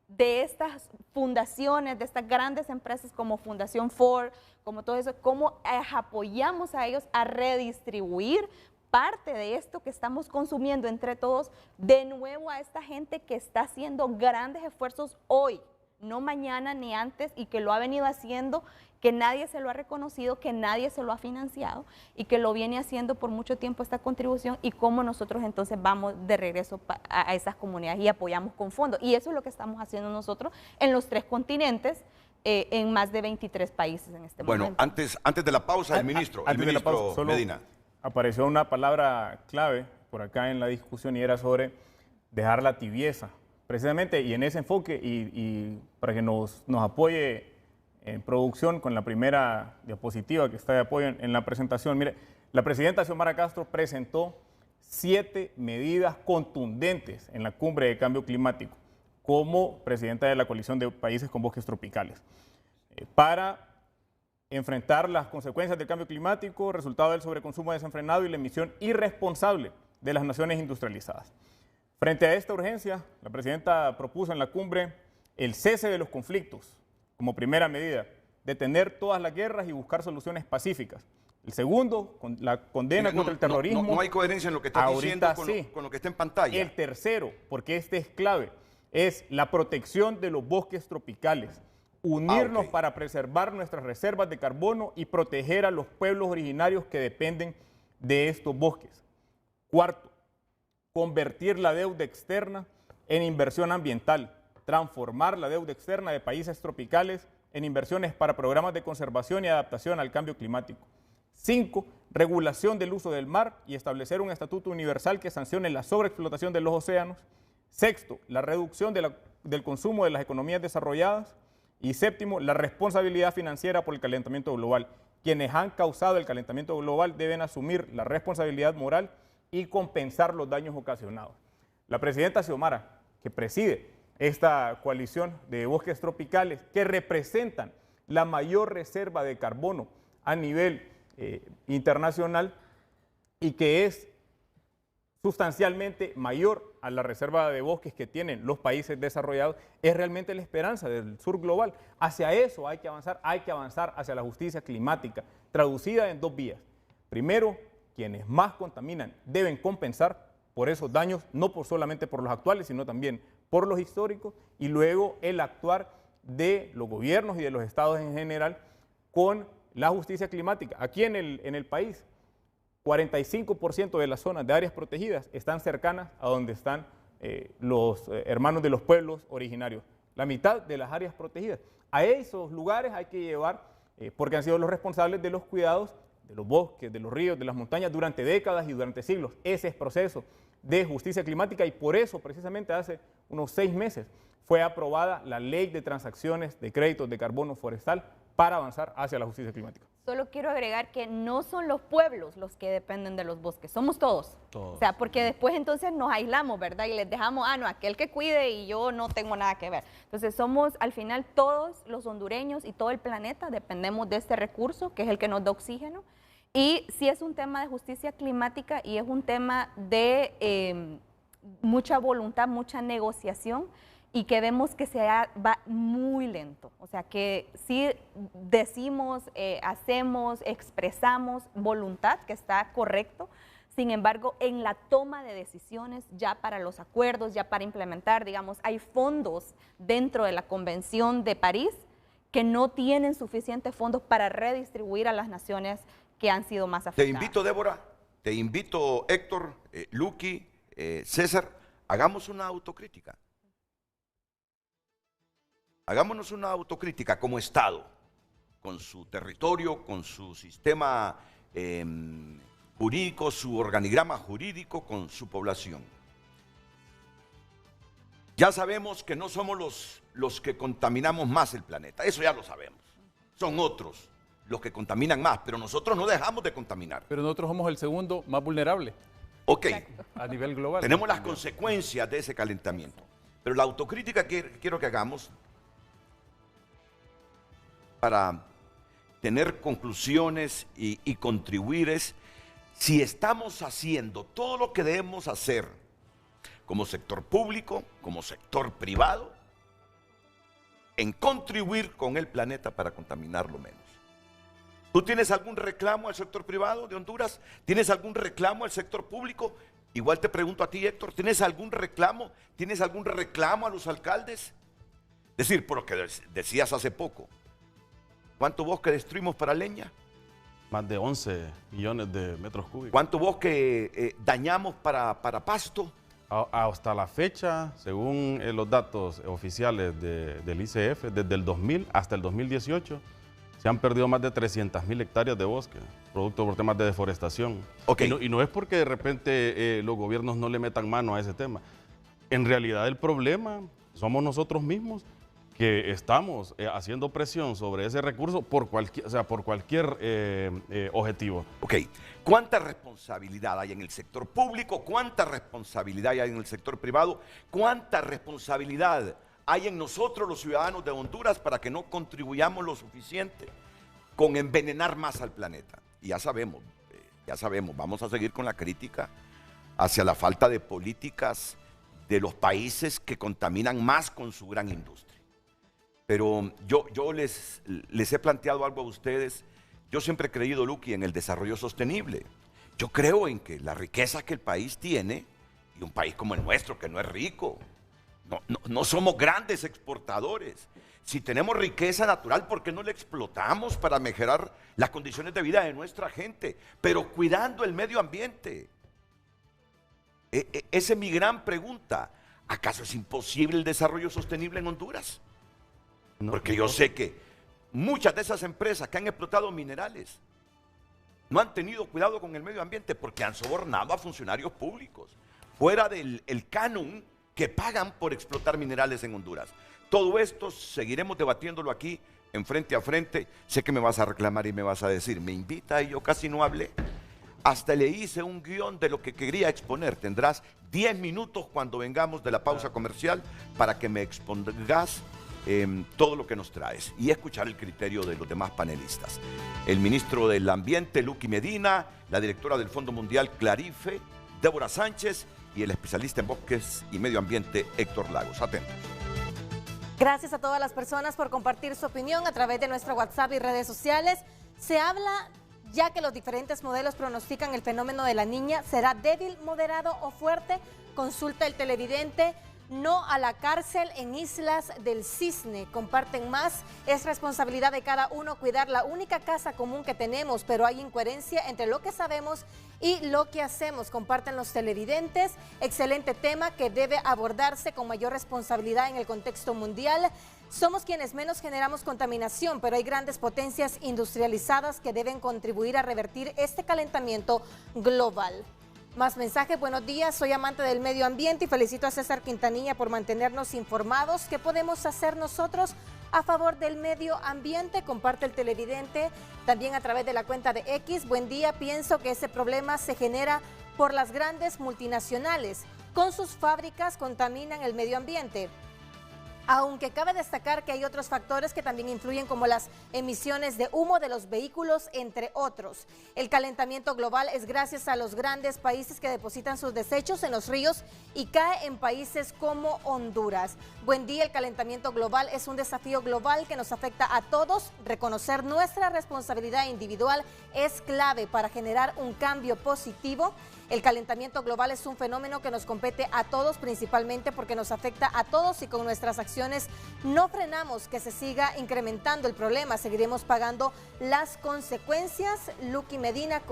[SPEAKER 3] de estas fundaciones, de estas grandes empresas como Fundación Ford, como todo eso, cómo apoyamos a ellos a redistribuir parte de esto que estamos consumiendo entre todos, de nuevo a esta gente que está haciendo grandes esfuerzos hoy, no mañana ni antes, y que lo ha venido haciendo, que nadie se lo ha reconocido, que nadie se lo ha financiado y que lo viene haciendo por mucho tiempo esta contribución, y cómo nosotros entonces vamos de regreso a esas comunidades y apoyamos con fondos. Y eso es lo que estamos haciendo nosotros en los 3 continentes, en más de 23 países en este momento.
[SPEAKER 1] Bueno, antes de la pausa, el ministro
[SPEAKER 2] Solo
[SPEAKER 1] Medina.
[SPEAKER 2] apareció una palabra clave por acá en la discusión y era sobre dejar la tibieza. Precisamente, y en ese enfoque, y para que nos apoye en producción con la primera diapositiva que está de apoyo en la presentación. Mire, la presidenta Xiomara Castro presentó 7 medidas contundentes en la cumbre de cambio climático como presidenta de la coalición de países con bosques tropicales para enfrentar las consecuencias del cambio climático, resultado del sobreconsumo desenfrenado y la emisión irresponsable de las naciones industrializadas. Frente a esta urgencia, la presidenta propuso en la cumbre el cese de los conflictos como primera medida, detener todas las guerras y buscar soluciones pacíficas. El segundo, la condena contra el terrorismo.
[SPEAKER 1] No hay coherencia en lo que está diciendo con lo que está en pantalla.
[SPEAKER 2] El tercero, porque este es clave, es la protección de los bosques tropicales. Unirnos para preservar nuestras reservas de carbono y proteger a los pueblos originarios que dependen de estos bosques. Cuarto, convertir la deuda externa en inversión ambiental. Transformar la deuda externa de países tropicales en inversiones para programas de conservación y adaptación al cambio climático. 5. Regulación del uso del mar y establecer un estatuto universal que sancione la sobreexplotación de los océanos. 6. La reducción del consumo de las economías desarrolladas. Y 7. La responsabilidad financiera por el calentamiento global. Quienes han causado el calentamiento global deben asumir la responsabilidad moral y compensar los daños ocasionados. La presidenta Xiomara, que preside esta coalición de bosques tropicales que representan la mayor reserva de carbono a nivel internacional y que es sustancialmente mayor a la reserva de bosques que tienen los países desarrollados, es realmente la esperanza del sur global. Hacia eso hay que avanzar hacia la justicia climática, traducida en 2 vías. Primero, quienes más contaminan deben compensar por esos daños, no solamente por los actuales, sino también por los históricos, y luego el actuar de los gobiernos y de los estados en general con la justicia climática. Aquí en el país, 45% de las zonas de áreas protegidas están cercanas a donde están los hermanos de los pueblos originarios. La mitad de las áreas protegidas. A esos lugares hay que llevar, porque han sido los responsables de los cuidados de los bosques, de los ríos, de las montañas durante décadas y durante siglos. Ese es proceso de justicia climática, y por eso precisamente hace unos 6 meses fue aprobada la Ley de Transacciones de Créditos de Carbono Forestal para avanzar hacia la justicia climática.
[SPEAKER 3] Solo quiero agregar que no son los pueblos los que dependen de los bosques, somos todos. O sea, porque después entonces nos aislamos, ¿verdad? Y les dejamos, no, aquel que cuide y yo no tengo nada que ver. Entonces somos, al final, todos los hondureños y todo el planeta dependemos de este recurso, que es el que nos da oxígeno. Y sí es un tema de justicia climática y es un tema de mucha voluntad, mucha negociación, y que vemos que va muy lento. O sea, que sí decimos, hacemos, expresamos voluntad, que está correcto. Sin embargo, en la toma de decisiones, ya para los acuerdos, ya para implementar, digamos, hay fondos dentro de la Convención de París que no tienen suficientes fondos para redistribuir a las naciones que han sido más afectadas.
[SPEAKER 1] Te invito, Débora, te invito, Héctor, Luqui, César, hagamos una autocrítica. Hagámonos una autocrítica como Estado, con su territorio, con su sistema jurídico, su organigrama jurídico, con su población. Ya sabemos que no somos los que contaminamos más el planeta, eso ya lo sabemos. Son otros los que contaminan más, pero nosotros no dejamos de contaminar.
[SPEAKER 4] Pero nosotros somos el segundo más vulnerable.
[SPEAKER 1] Ok,
[SPEAKER 4] a nivel global.
[SPEAKER 1] tenemos las consecuencias de ese calentamiento, pero la autocrítica que quiero que hagamos para tener conclusiones y contribuir es si estamos haciendo todo lo que debemos hacer como sector público, como sector privado, en contribuir con el planeta para contaminarlo menos. ¿Tú tienes algún reclamo al sector privado de Honduras? ¿Tienes algún reclamo al sector público? Igual te pregunto a ti, Héctor, ¿tienes algún reclamo? ¿Tienes algún reclamo a los alcaldes? Es decir, por lo que decías hace poco, ¿cuánto bosque destruimos para leña?
[SPEAKER 7] Más de 11 millones de metros cúbicos.
[SPEAKER 1] ¿Cuánto bosque dañamos para pasto?
[SPEAKER 7] Hasta la fecha, según los datos oficiales del ICF, desde el 2000 hasta el 2018, se han perdido más de 300.000 hectáreas de bosque, producto por temas de deforestación.
[SPEAKER 1] Okay.
[SPEAKER 7] Y no es porque de repente los gobiernos no le metan mano a ese tema. En realidad el problema somos nosotros mismos que estamos haciendo presión sobre ese recurso por cualquier objetivo.
[SPEAKER 1] Ok, ¿cuánta responsabilidad hay en el sector público? ¿Cuánta responsabilidad hay en el sector privado? ¿Cuánta responsabilidad hay en nosotros los ciudadanos de Honduras para que no contribuyamos lo suficiente con envenenar más al planeta? Y ya sabemos, vamos a seguir con la crítica hacia la falta de políticas de los países que contaminan más con su gran industria. Pero yo les he planteado algo a ustedes. Yo siempre he creído, Luqui, en el desarrollo sostenible. Yo creo en que la riqueza que el país tiene, y un país como el nuestro, que no es rico, no somos grandes exportadores. Si tenemos riqueza natural, ¿por qué no la explotamos para mejorar las condiciones de vida de nuestra gente? Pero cuidando el medio ambiente. Esa es mi gran pregunta. ¿Acaso es imposible el desarrollo sostenible en Honduras? Porque yo sé que muchas de esas empresas que han explotado minerales no han tenido cuidado con el medio ambiente porque han sobornado a funcionarios públicos, fuera del canon que pagan por explotar minerales en Honduras. Todo esto seguiremos debatiéndolo aquí en Frente a Frente. Sé que me vas a reclamar y me vas a decir, me invita y yo casi no hablé. Hasta le hice un guión de lo que quería exponer. Tendrás 10 minutos cuando vengamos de la pausa comercial para que me expongas todo lo que nos traes y escuchar el criterio de los demás panelistas. El ministro del Ambiente, Luqui Medina, la directora del Fondo Mundial, Clarife, Débora Sánchez, y el especialista en bosques y medio ambiente, Héctor Lagos. Atentos.
[SPEAKER 5] Gracias a todas las personas por compartir su opinión a través de nuestro WhatsApp y redes sociales. Se habla ya que los diferentes modelos pronostican el fenómeno de la Niña. ¿Será débil, moderado o fuerte? Consulta el televidente. No a la cárcel en Islas del Cisne. Comparten más. Es responsabilidad de cada uno cuidar la única casa común que tenemos, pero hay incoherencia entre lo que sabemos y lo que hacemos. Comparten los televidentes. Excelente tema que debe abordarse con mayor responsabilidad en el contexto mundial. Somos quienes menos generamos contaminación, pero hay grandes potencias industrializadas que deben contribuir a revertir este calentamiento global. Más mensajes, buenos días, soy amante del medio ambiente y felicito a César Quintanilla por mantenernos informados. ¿Qué podemos hacer nosotros a favor del medio ambiente? Comparte el televidente también a través de la cuenta de X. Buen día, pienso que ese problema se genera por las grandes multinacionales. Con sus fábricas contaminan el medio ambiente. Aunque cabe destacar que hay otros factores que también influyen, como las emisiones de humo de los vehículos, entre otros. El calentamiento global es gracias a los grandes países que depositan sus desechos en los ríos y cae en países como Honduras. Buen día, el calentamiento global es un desafío global que nos afecta a todos. Reconocer nuestra responsabilidad individual es clave para generar un cambio positivo. El calentamiento global es un fenómeno que nos compete a todos, principalmente porque nos afecta a todos y con nuestras acciones no frenamos que se siga incrementando el problema. Seguiremos pagando las consecuencias. Luqui Medina,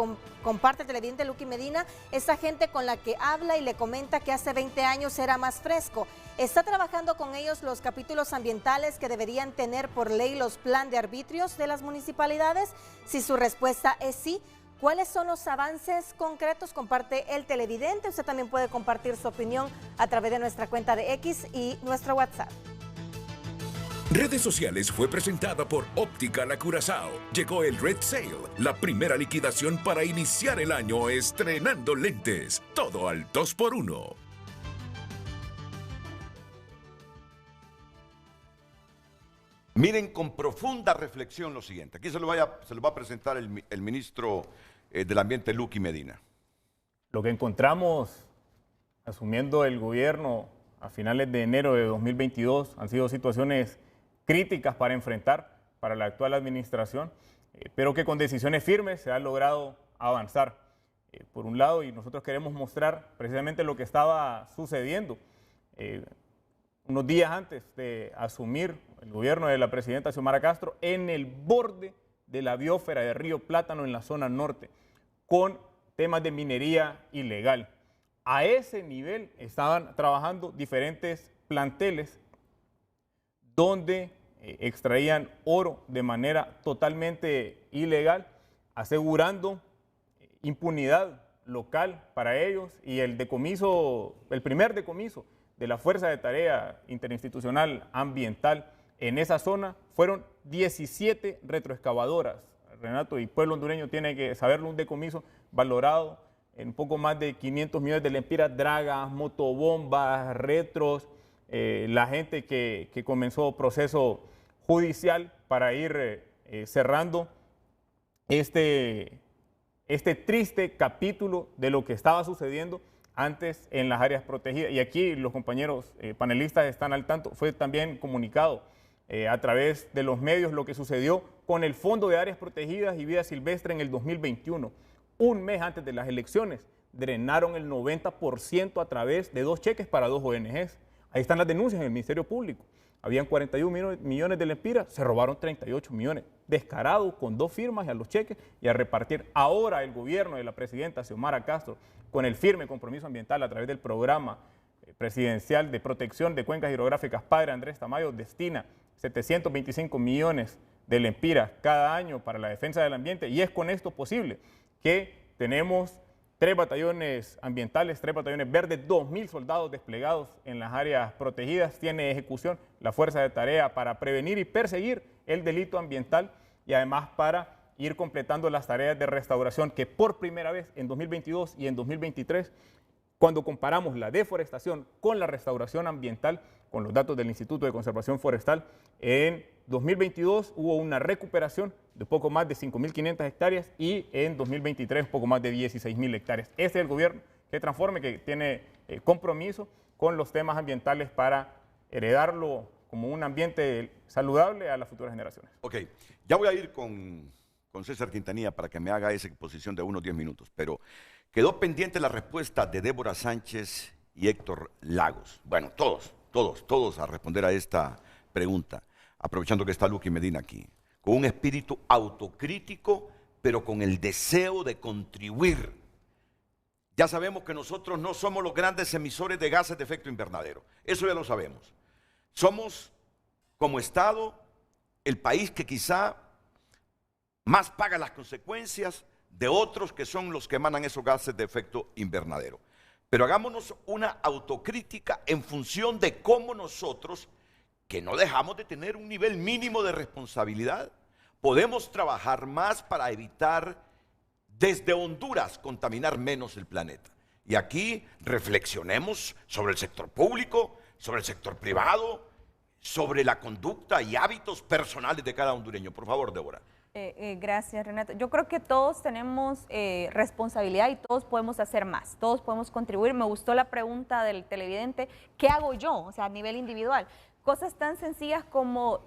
[SPEAKER 5] comparte el televidente Luqui Medina, esa gente con la que habla y le comenta que hace 20 años era más fresco. ¿Está trabajando con ellos los capítulos ambientales que deberían tener por ley los plan de arbitrios de las municipalidades? Si su respuesta es sí, ¿cuáles son los avances concretos? Comparte el televidente. Usted también puede compartir su opinión a través de nuestra cuenta de X y nuestro WhatsApp.
[SPEAKER 6] Redes Sociales fue presentada por Óptica La Curazao. Llegó el Red Sale, la primera liquidación para iniciar el año estrenando lentes. Todo al 2x1.
[SPEAKER 1] Miren con profunda reflexión lo siguiente. Aquí se lo va a presentar el ministro del Ambiente, Luqui Medina.
[SPEAKER 2] Lo que encontramos asumiendo el gobierno a finales de enero de 2022 han sido situaciones críticas para enfrentar para la actual administración, pero que con decisiones firmes se ha logrado avanzar. Por un lado, y nosotros queremos mostrar precisamente lo que estaba sucediendo. Unos días antes de asumir el gobierno de la presidenta Xiomara Castro, en el borde de la biosfera de Río Plátano en la zona norte, con temas de minería ilegal. A ese nivel estaban trabajando diferentes planteles donde extraían oro de manera totalmente ilegal, asegurando impunidad local para ellos y el primer decomiso de la Fuerza de Tarea Interinstitucional Ambiental en esa zona fueron 17 retroexcavadoras. Renato, y pueblo hondureño tiene que saberlo, un decomiso valorado en un poco más de 500 millones de lempiras, dragas, motobombas, retros, la gente que comenzó proceso judicial para ir cerrando este triste capítulo de lo que estaba sucediendo antes en las áreas protegidas. Y aquí los compañeros panelistas están al tanto. Fue también comunicado a través de los medios lo que sucedió con el Fondo de Áreas Protegidas y Vida Silvestre en el 2021. Un mes antes de las elecciones, drenaron el 90% a través de 2 cheques para 2 ONGs. Ahí están las denuncias en el Ministerio Público. Habían 41 millones de lempiras, se robaron 38 millones. Descarado, con 2 firmas y a los cheques y a repartir. Ahora el gobierno de la presidenta Xiomara Castro, con el firme compromiso ambiental a través del programa presidencial de protección de cuencas hidrográficas Padre Andrés Tamayo, destina 725 millones de lempiras cada año para la defensa del ambiente, y es con esto posible que tenemos 3 batallones ambientales, 3 batallones verdes, 2.000 soldados desplegados en las áreas protegidas. Tiene ejecución la Fuerza de Tarea para prevenir y perseguir el delito ambiental y además para ir completando las tareas de restauración que por primera vez en 2022 y en 2023, cuando comparamos la deforestación con la restauración ambiental, con los datos del Instituto de Conservación Forestal, en 2022 hubo una recuperación de poco más de 5.500 hectáreas y en 2023 poco más de 16.000 hectáreas. Este es el gobierno que transforme, que tiene compromiso con los temas ambientales para heredarlo como un ambiente saludable a las futuras generaciones.
[SPEAKER 1] Ok, ya voy a ir con César Quintanilla para que me haga esa exposición de unos 10 minutos, pero quedó pendiente la respuesta de Débora Sánchez y Héctor Lagos. Bueno, todos a responder a esta pregunta, aprovechando que está Luqui Medina aquí, con un espíritu autocrítico, pero con el deseo de contribuir. Ya sabemos que nosotros no somos los grandes emisores de gases de efecto invernadero, eso ya lo sabemos. Somos, como Estado, el país que quizá más paga las consecuencias de otros que son los que emanan esos gases de efecto invernadero. Pero hagámonos una autocrítica en función de cómo nosotros, que no dejamos de tener un nivel mínimo de responsabilidad, podemos trabajar más para evitar desde Honduras contaminar menos el planeta. Y aquí reflexionemos sobre el sector público, sobre el sector privado, sobre la conducta y hábitos personales de cada hondureño. Por favor, Débora.
[SPEAKER 3] Gracias, Renato. Yo creo que todos tenemos responsabilidad y todos podemos hacer más, todos podemos contribuir. Me gustó la pregunta del televidente, ¿qué hago yo? O sea, a nivel individual. Cosas tan sencillas como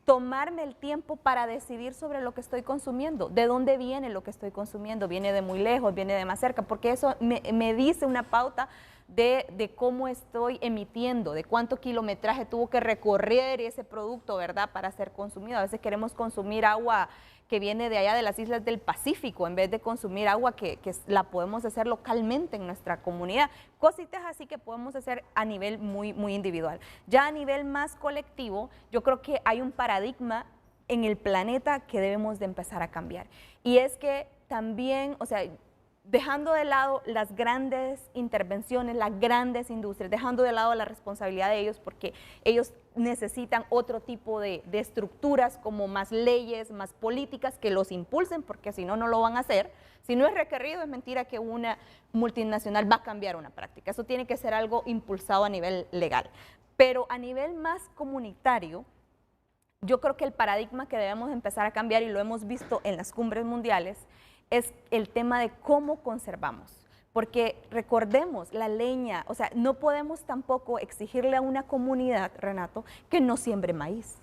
[SPEAKER 3] tomarme el tiempo para decidir sobre lo que estoy consumiendo. ¿De dónde viene lo que estoy consumiendo? ¿Viene de muy lejos? ¿Viene de más cerca? Porque eso me dice una pauta de cómo estoy emitiendo, de cuánto kilometraje tuvo que recorrer ese producto, ¿verdad?, para ser consumido. A veces queremos consumir agua que viene de allá de las islas del Pacífico, en vez de consumir agua que la podemos hacer localmente en nuestra comunidad. Cositas así que podemos hacer a nivel muy, muy individual. Ya a nivel más colectivo, yo creo que hay un paradigma en el planeta que debemos de empezar a cambiar. Y es que también, o sea, dejando de lado las grandes intervenciones, las grandes industrias, dejando de lado la responsabilidad de ellos, porque ellos necesitan otro tipo de estructuras, como más leyes, más políticas que los impulsen, porque si no, no lo van a hacer. Si no es requerido, es mentira que una multinacional va a cambiar una práctica. Eso tiene que ser algo impulsado a nivel legal. Pero a nivel más comunitario, yo creo que el paradigma que debemos empezar a cambiar, y lo hemos visto en las cumbres mundiales, es el tema de cómo conservamos. Porque recordemos, la leña, o sea, no podemos tampoco exigirle a una comunidad, Renato, que no siembre maíz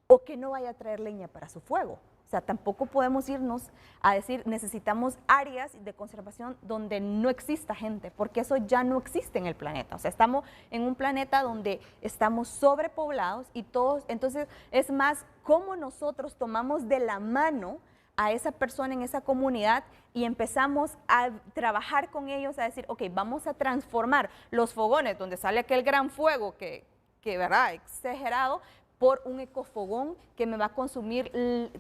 [SPEAKER 3] o que no vaya a traer leña para su fuego. O sea, tampoco podemos irnos a decir necesitamos áreas de conservación donde no exista gente, porque eso ya no existe en el planeta. O sea, estamos en un planeta donde estamos sobrepoblados y todos, entonces es más cómo nosotros tomamos de la mano a esa persona en esa comunidad y empezamos a trabajar con ellos, a decir, ok, vamos a transformar los fogones donde sale aquel gran fuego que ¿verdad?, exagerado, por un ecofogón que me va a consumir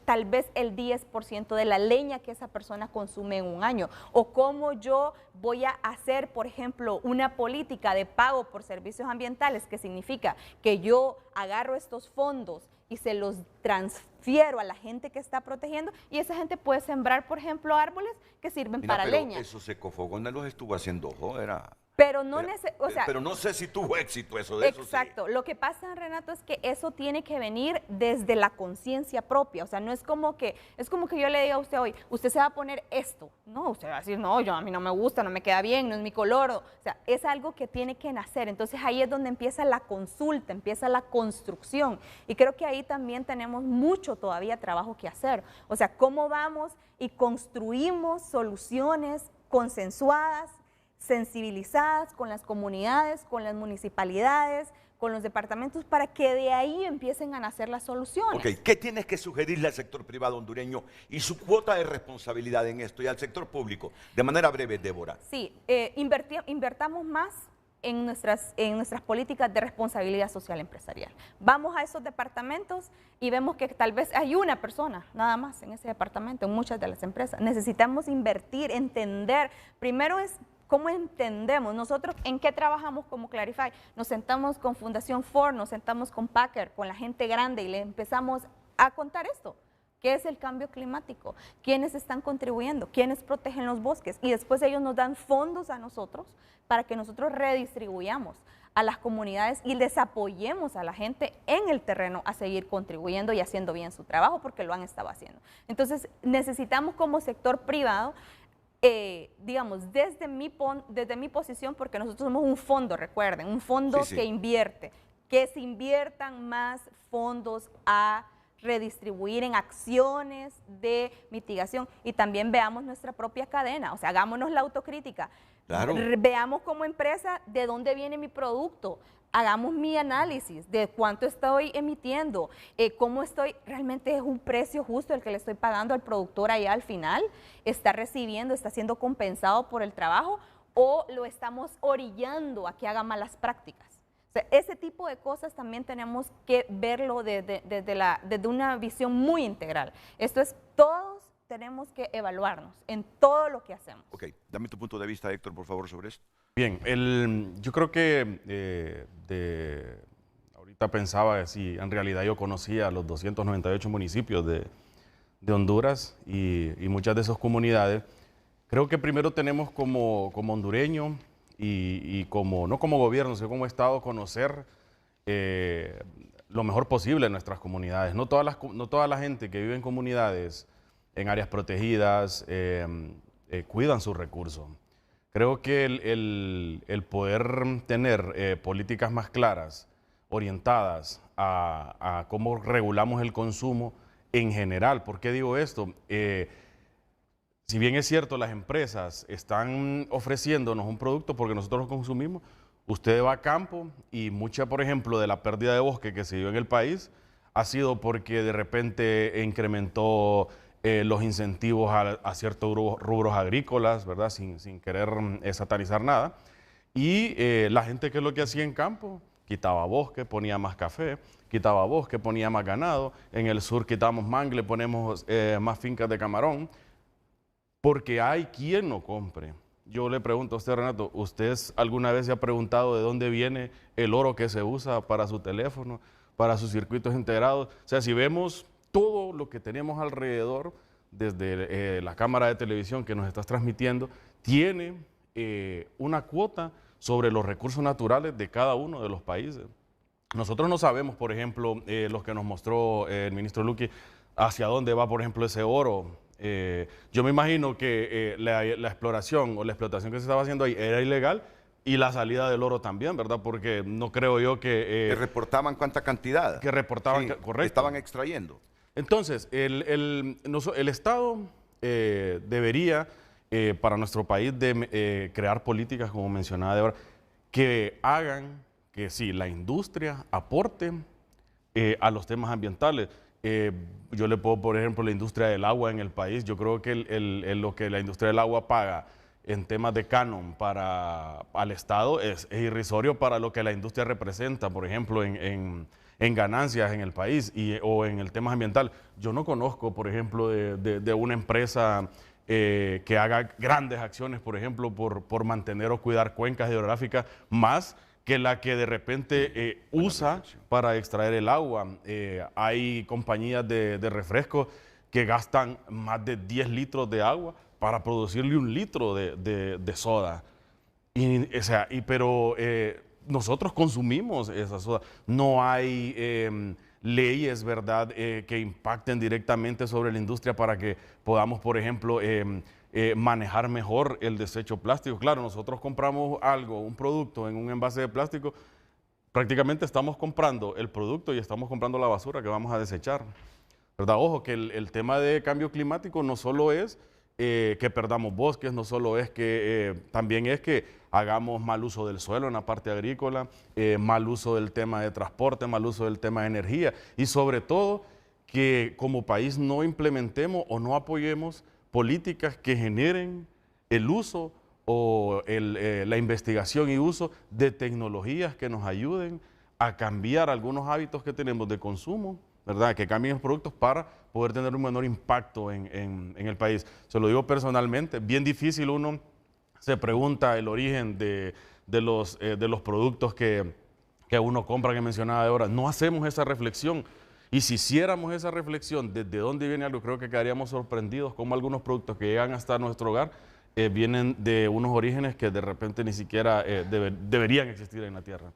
[SPEAKER 3] tal vez el 10% de la leña que esa persona consume en un año. O cómo yo voy a hacer, por ejemplo, una política de pago por servicios ambientales, que significa que yo agarro estos fondos y se los transfiero a la gente que está protegiendo, y esa gente puede sembrar, por ejemplo, árboles que sirven para
[SPEAKER 1] pero
[SPEAKER 3] leña.
[SPEAKER 1] Esos ecofogones los estuvo haciendo Jodera.
[SPEAKER 3] Pero no,
[SPEAKER 1] pero no sé si tuvo éxito eso de eso.
[SPEAKER 3] Exacto. Lo que pasa, Renato, es que eso tiene que venir desde la conciencia propia. O sea, no es como que yo le diga a usted hoy, usted se va a poner esto. No, usted va a decir, no, a mí no me gusta, no me queda bien, no es mi color. O sea, es algo que tiene que nacer. Entonces ahí es donde empieza la consulta, empieza la construcción. Y creo que ahí también tenemos mucho todavía trabajo que hacer. O sea, cómo vamos y construimos soluciones consensuadas, sensibilizadas con las comunidades, con las municipalidades, con los departamentos, para que de ahí empiecen a nacer las soluciones.
[SPEAKER 1] Ok, ¿qué tienes que sugerirle al sector privado hondureño y su cuota de responsabilidad en esto, y al sector público? De manera breve, Débora.
[SPEAKER 3] Sí, invertamos más en nuestras políticas de responsabilidad social empresarial. Vamos a esos departamentos y vemos que tal vez hay una persona nada más en ese departamento, en muchas de las empresas. Necesitamos invertir, entender. Primero es cómo entendemos. Nosotros, ¿en qué trabajamos como Clarify? Nos sentamos con Fundación Ford, nos sentamos con Packer, con la gente grande, y le empezamos a contar esto. ¿Qué es el cambio climático? ¿Quiénes están contribuyendo? ¿Quiénes protegen los bosques? Y después ellos nos dan fondos a nosotros para que nosotros redistribuyamos a las comunidades y les apoyemos a la gente en el terreno a seguir contribuyendo y haciendo bien su trabajo, porque lo han estado haciendo. Entonces, necesitamos como sector privado, digamos, desde mi posición, porque nosotros somos un fondo, recuerden, un fondo que invierte, que se inviertan más fondos a redistribuir en acciones de mitigación, y también veamos nuestra propia cadena, o sea, hagámonos la autocrítica. Claro. Veamos como empresa de dónde viene mi producto, hagamos mi análisis de cuánto estoy emitiendo, cómo estoy, realmente es un precio justo el que le estoy pagando al productor allá al final, está recibiendo, está siendo compensado por el trabajo, o lo estamos orillando a que haga malas prácticas. O sea, ese tipo de cosas también tenemos que verlo desde una visión muy integral. Esto es, todos tenemos que evaluarnos en todo lo que hacemos.
[SPEAKER 1] Ok, dame tu punto de vista, Héctor, por favor, sobre esto.
[SPEAKER 7] Bien, yo creo que ahorita pensaba si en realidad yo conocía los 298 municipios de Honduras y muchas de esas comunidades. Creo que primero tenemos como hondureño y no como gobierno, sino como Estado, conocer lo mejor posible en nuestras comunidades. No toda la gente que vive en comunidades, en áreas protegidas, cuidan sus recursos. Creo que el poder tener políticas más claras, orientadas a cómo regulamos el consumo en general. ¿Por qué digo esto? Si bien es cierto, las empresas están ofreciéndonos un producto porque nosotros lo consumimos, usted va a campo y mucha, por ejemplo, de la pérdida de bosque que se dio en el país ha sido porque de repente incrementó los incentivos a ciertos rubros agrícolas, ¿verdad? Sin querer satanizar nada. Y la gente, ¿qué es lo que hacía en campo? Quitaba bosque, ponía más café, quitaba bosque, ponía más ganado. En el sur quitamos mangle, ponemos más fincas de camarón, porque hay quien no compre. Yo le pregunto a usted, Renato, ¿usted alguna vez se ha preguntado de dónde viene el oro que se usa para su teléfono, para sus circuitos integrados? O sea, si vemos todo lo que tenemos alrededor, desde la cámara de televisión que nos estás transmitiendo, tiene una cuota sobre los recursos naturales de cada uno de los países. Nosotros no sabemos, por ejemplo, los que nos mostró el ministro Luque, hacia dónde va, por ejemplo, ese oro. Yo me imagino que la exploración o la explotación que se estaba haciendo ahí era ilegal y la salida del oro también, ¿verdad? Porque no creo yo que...
[SPEAKER 1] que reportaban cuánta cantidad.
[SPEAKER 7] Que reportaban,
[SPEAKER 1] sí,
[SPEAKER 7] correcto.
[SPEAKER 1] estaban extrayendo.
[SPEAKER 7] Entonces, el Estado debería, para nuestro país, crear políticas, como mencionaba Débora, que hagan que sí, la industria aporte a los temas ambientales. Yo le puedo, por ejemplo, la industria del agua en el país. Yo creo que lo que la industria del agua paga en temas de canon al Estado es irrisorio para lo que la industria representa, por ejemplo, en ganancias en el país o en el tema ambiental. Yo no conozco, por ejemplo, de una empresa que haga grandes acciones, por ejemplo, por mantener o cuidar cuencas hidrográficas, más que la que de repente usa para extraer el agua. Hay compañías de refrescos que gastan más de 10 litros de agua para producirle 1 litro de soda. Pero nosotros consumimos esa soda. No hay leyes, ¿verdad?, que impacten directamente sobre la industria para que podamos, por ejemplo, manejar mejor el desecho plástico. Claro, nosotros compramos algo, un producto en un envase de plástico, prácticamente estamos comprando el producto y estamos comprando la basura que vamos a desechar, ¿verdad? Ojo, que el tema de cambio climático no solo es que perdamos bosques, no solo es que, también es que hagamos mal uso del suelo en la parte agrícola, mal uso del tema de transporte, mal uso del tema de energía y sobre todo que como país no implementemos o no apoyemos políticas que generen el uso o la investigación y uso de tecnologías que nos ayuden a cambiar algunos hábitos que tenemos de consumo, ¿verdad? Que cambien los productos para poder tener un menor impacto en el país. Se lo digo personalmente, bien difícil uno se pregunta el origen de los productos que uno compra, que mencionaba de ahora. No hacemos esa reflexión. Y si hiciéramos esa reflexión desde dónde viene algo, creo que quedaríamos sorprendidos como algunos productos que llegan hasta nuestro hogar vienen de unos orígenes que de repente ni siquiera deberían existir en la tierra.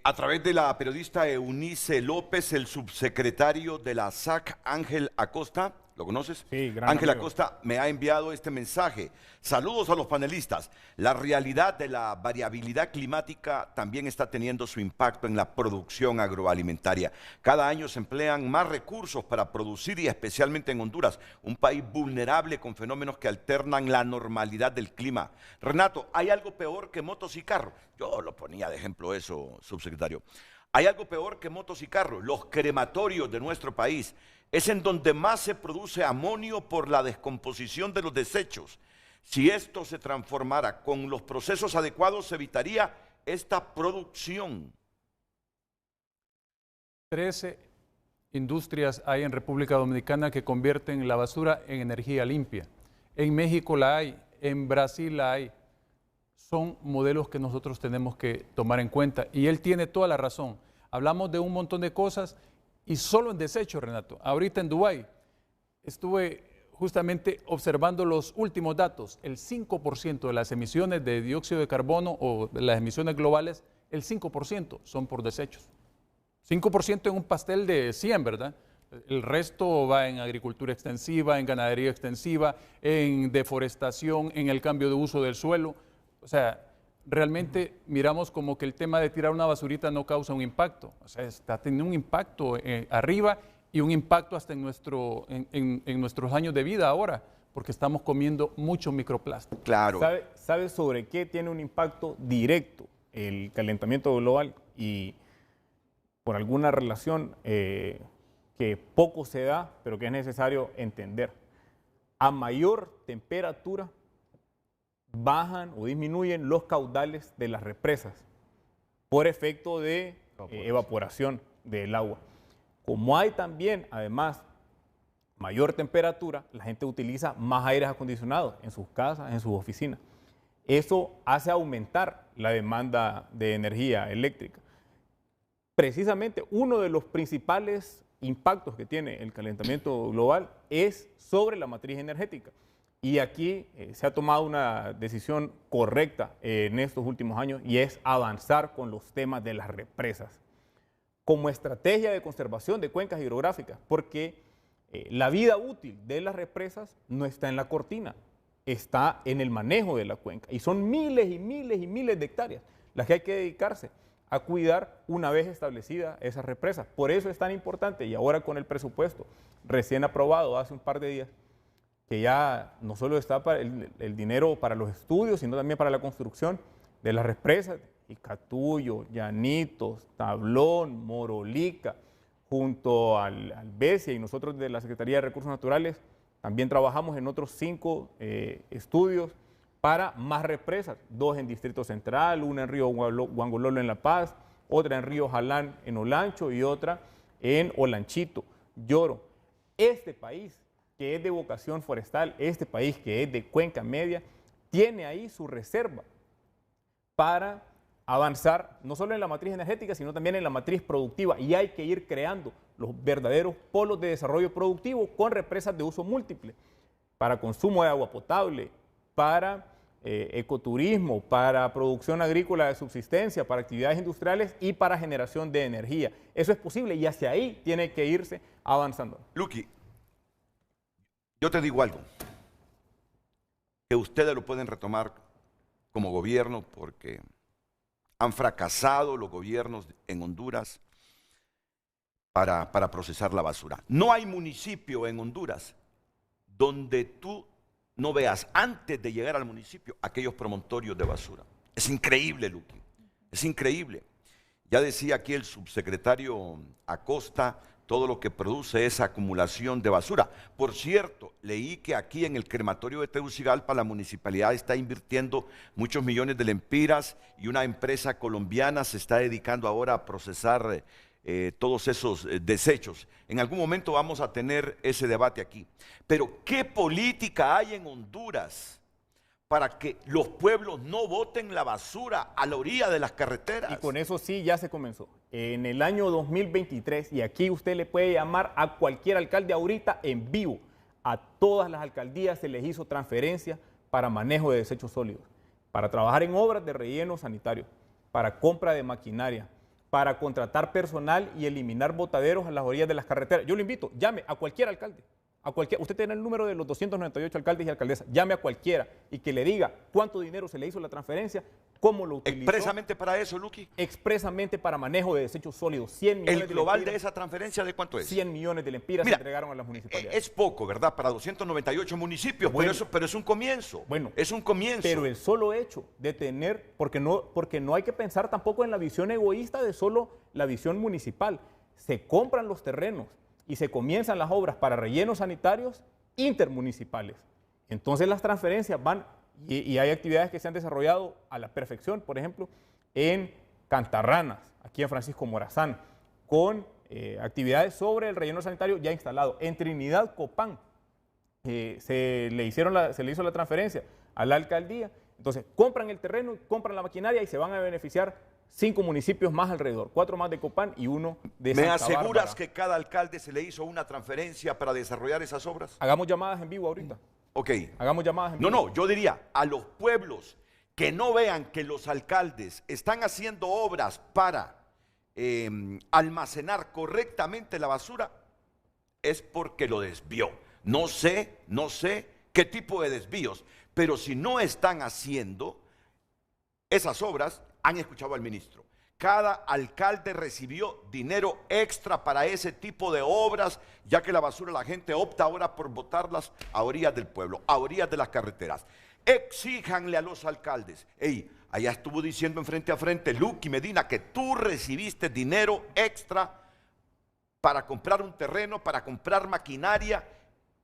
[SPEAKER 1] A través de la periodista Eunice López, el subsecretario de la SAC, Ángel Acosta, ¿lo conoces?
[SPEAKER 2] Sí, gran
[SPEAKER 1] Ángel
[SPEAKER 2] amigo.
[SPEAKER 1] Acosta me ha enviado este mensaje. Saludos a los panelistas. La realidad de la variabilidad climática también está teniendo su impacto en la producción agroalimentaria. Cada año se emplean más recursos para producir y especialmente en Honduras, un país vulnerable con fenómenos que alternan la normalidad del clima. Renato, ¿hay algo peor que motos y carros? Yo lo ponía de ejemplo eso, subsecretario. Hay algo peor que motos y carros, los crematorios de nuestro país. Es en donde más se produce amonio por la descomposición de los desechos. Si esto se transformara con los procesos adecuados, se evitaría esta producción.
[SPEAKER 4] 13 industrias hay en República Dominicana que convierten la basura en energía limpia. En México la hay, en Brasil la hay. Son modelos que nosotros tenemos que tomar en cuenta. Y él tiene toda la razón. Hablamos de un montón de cosas y solo en desecho, Renato. Ahorita en Dubái estuve justamente observando los últimos datos. El 5% de las emisiones de dióxido de carbono o de las emisiones globales, el 5% son por desechos. 5% en un pastel de 100, ¿verdad? El resto va en agricultura extensiva, en ganadería extensiva, en deforestación, en el cambio de uso del suelo. O sea, realmente miramos como que el tema de tirar una basurita no causa un impacto. O sea, está teniendo un impacto arriba y un impacto hasta en nuestros años de vida ahora, porque estamos comiendo mucho microplástico.
[SPEAKER 1] Claro.
[SPEAKER 2] ¿Sabe sobre qué tiene un impacto directo el calentamiento global? Y por alguna relación que poco se da, pero que es necesario entender. A mayor temperatura, bajan o disminuyen los caudales de las represas por efecto de evaporación del agua. Como hay también, además, mayor temperatura, la gente utiliza más aires acondicionados en sus casas, en sus oficinas. Eso hace aumentar la demanda de energía eléctrica. Precisamente uno de los principales impactos que tiene el calentamiento global es sobre la matriz energética. Y aquí se ha tomado una decisión correcta en estos últimos años y es avanzar con los temas de las represas como estrategia de conservación de cuencas hidrográficas, porque la vida útil de las represas no está en la cortina, está en el manejo de la cuenca. Y son miles y miles y miles de hectáreas las que hay que dedicarse a cuidar una vez establecida esas represas. Por eso es tan importante, y ahora con el presupuesto recién aprobado hace un par de días, que ya no solo está para el dinero para los estudios, sino también para la construcción de las represas, Icatuyo, Llanitos, Tablón, Morolica, junto al BESIA y nosotros de la Secretaría de Recursos Naturales, también trabajamos en otros 5 estudios para más represas, 2 en Distrito Central, una en Río Huangololo en La Paz, otra en Río Jalán en Olancho y otra en Olanchito, Lloro. Este país que es de vocación forestal, este país que es de cuenca media, tiene ahí su reserva para avanzar no solo en la matriz energética, sino también en la matriz productiva, y hay que ir creando los verdaderos polos de desarrollo productivo con represas de uso múltiple, para consumo de agua potable, para ecoturismo, para producción agrícola de subsistencia, para actividades industriales y para generación de energía. Eso es posible y hacia ahí tiene que irse avanzando.
[SPEAKER 1] Luqui, yo te digo algo, que ustedes lo pueden retomar como gobierno porque han fracasado los gobiernos en Honduras para procesar la basura. No hay municipio en Honduras donde tú no veas antes de llegar al municipio aquellos promontorios de basura. Es increíble, Luqui, es increíble. Ya decía aquí el subsecretario Acosta todo lo que produce esa acumulación de basura. Por cierto, leí que aquí en el crematorio de Tegucigalpa la municipalidad está invirtiendo muchos millones de lempiras y una empresa colombiana se está dedicando ahora a procesar todos esos desechos. En algún momento vamos a tener ese debate aquí. Pero ¿qué política hay en Honduras para que los pueblos no boten la basura a la orilla de las carreteras?
[SPEAKER 2] Y con eso sí ya se comenzó. En el año 2023, y aquí usted le puede llamar a cualquier alcalde ahorita en vivo, a todas las alcaldías se les hizo transferencia para manejo de desechos sólidos, para trabajar en obras de relleno sanitario, para compra de maquinaria, para contratar personal y eliminar botaderos a las orillas de las carreteras. Yo lo invito, llame a cualquier alcalde. Usted tiene el número de los 298 alcaldes y alcaldesas, llame a cualquiera y que le diga cuánto dinero se le hizo la transferencia, cómo lo utilizó.
[SPEAKER 1] ¿Expresamente para eso, Luqui?
[SPEAKER 2] Expresamente para manejo de desechos sólidos. 100 millones
[SPEAKER 1] ¿El global de esa transferencia de cuánto es?
[SPEAKER 2] 100 millones de lempiras se entregaron a las municipalidades.
[SPEAKER 1] Es poco, ¿verdad? Para 298 municipios, bueno, pero es un comienzo.
[SPEAKER 2] Bueno,
[SPEAKER 1] es un comienzo.
[SPEAKER 2] Pero el solo hecho de tener, porque no hay que pensar tampoco en la visión egoísta de solo la visión municipal. Se compran los terrenos y se comienzan las obras para rellenos sanitarios intermunicipales. Entonces las transferencias van, y hay actividades que se han desarrollado a la perfección, por ejemplo, en Cantarranas, aquí en Francisco Morazán, con actividades sobre el relleno sanitario ya instalado. En Trinidad Copán se le hizo la transferencia a la alcaldía. Entonces compran el terreno, compran la maquinaria y se van a beneficiar 5 municipios más alrededor, 4 más de Copán y 1 de Santa Bárbara.
[SPEAKER 1] ¿Me aseguras que cada alcalde se le hizo una transferencia para desarrollar esas obras?
[SPEAKER 2] Hagamos llamadas en vivo ahorita.
[SPEAKER 1] Ok.
[SPEAKER 2] Hagamos llamadas en vivo.
[SPEAKER 1] No, yo diría a los pueblos que no vean que los alcaldes están haciendo obras para almacenar correctamente la basura, es porque lo desvió. No sé qué tipo de desvíos, pero si no están haciendo, esas obras, han escuchado al ministro. Cada alcalde recibió dinero extra para ese tipo de obras, ya que la basura la gente opta ahora por botarlas a orillas del pueblo, a orillas de las carreteras. Exíjanle a los alcaldes. Ey, allá estuvo diciendo en Frente a Frente Lucky Medina que tú recibiste dinero extra para comprar un terreno, para comprar maquinaria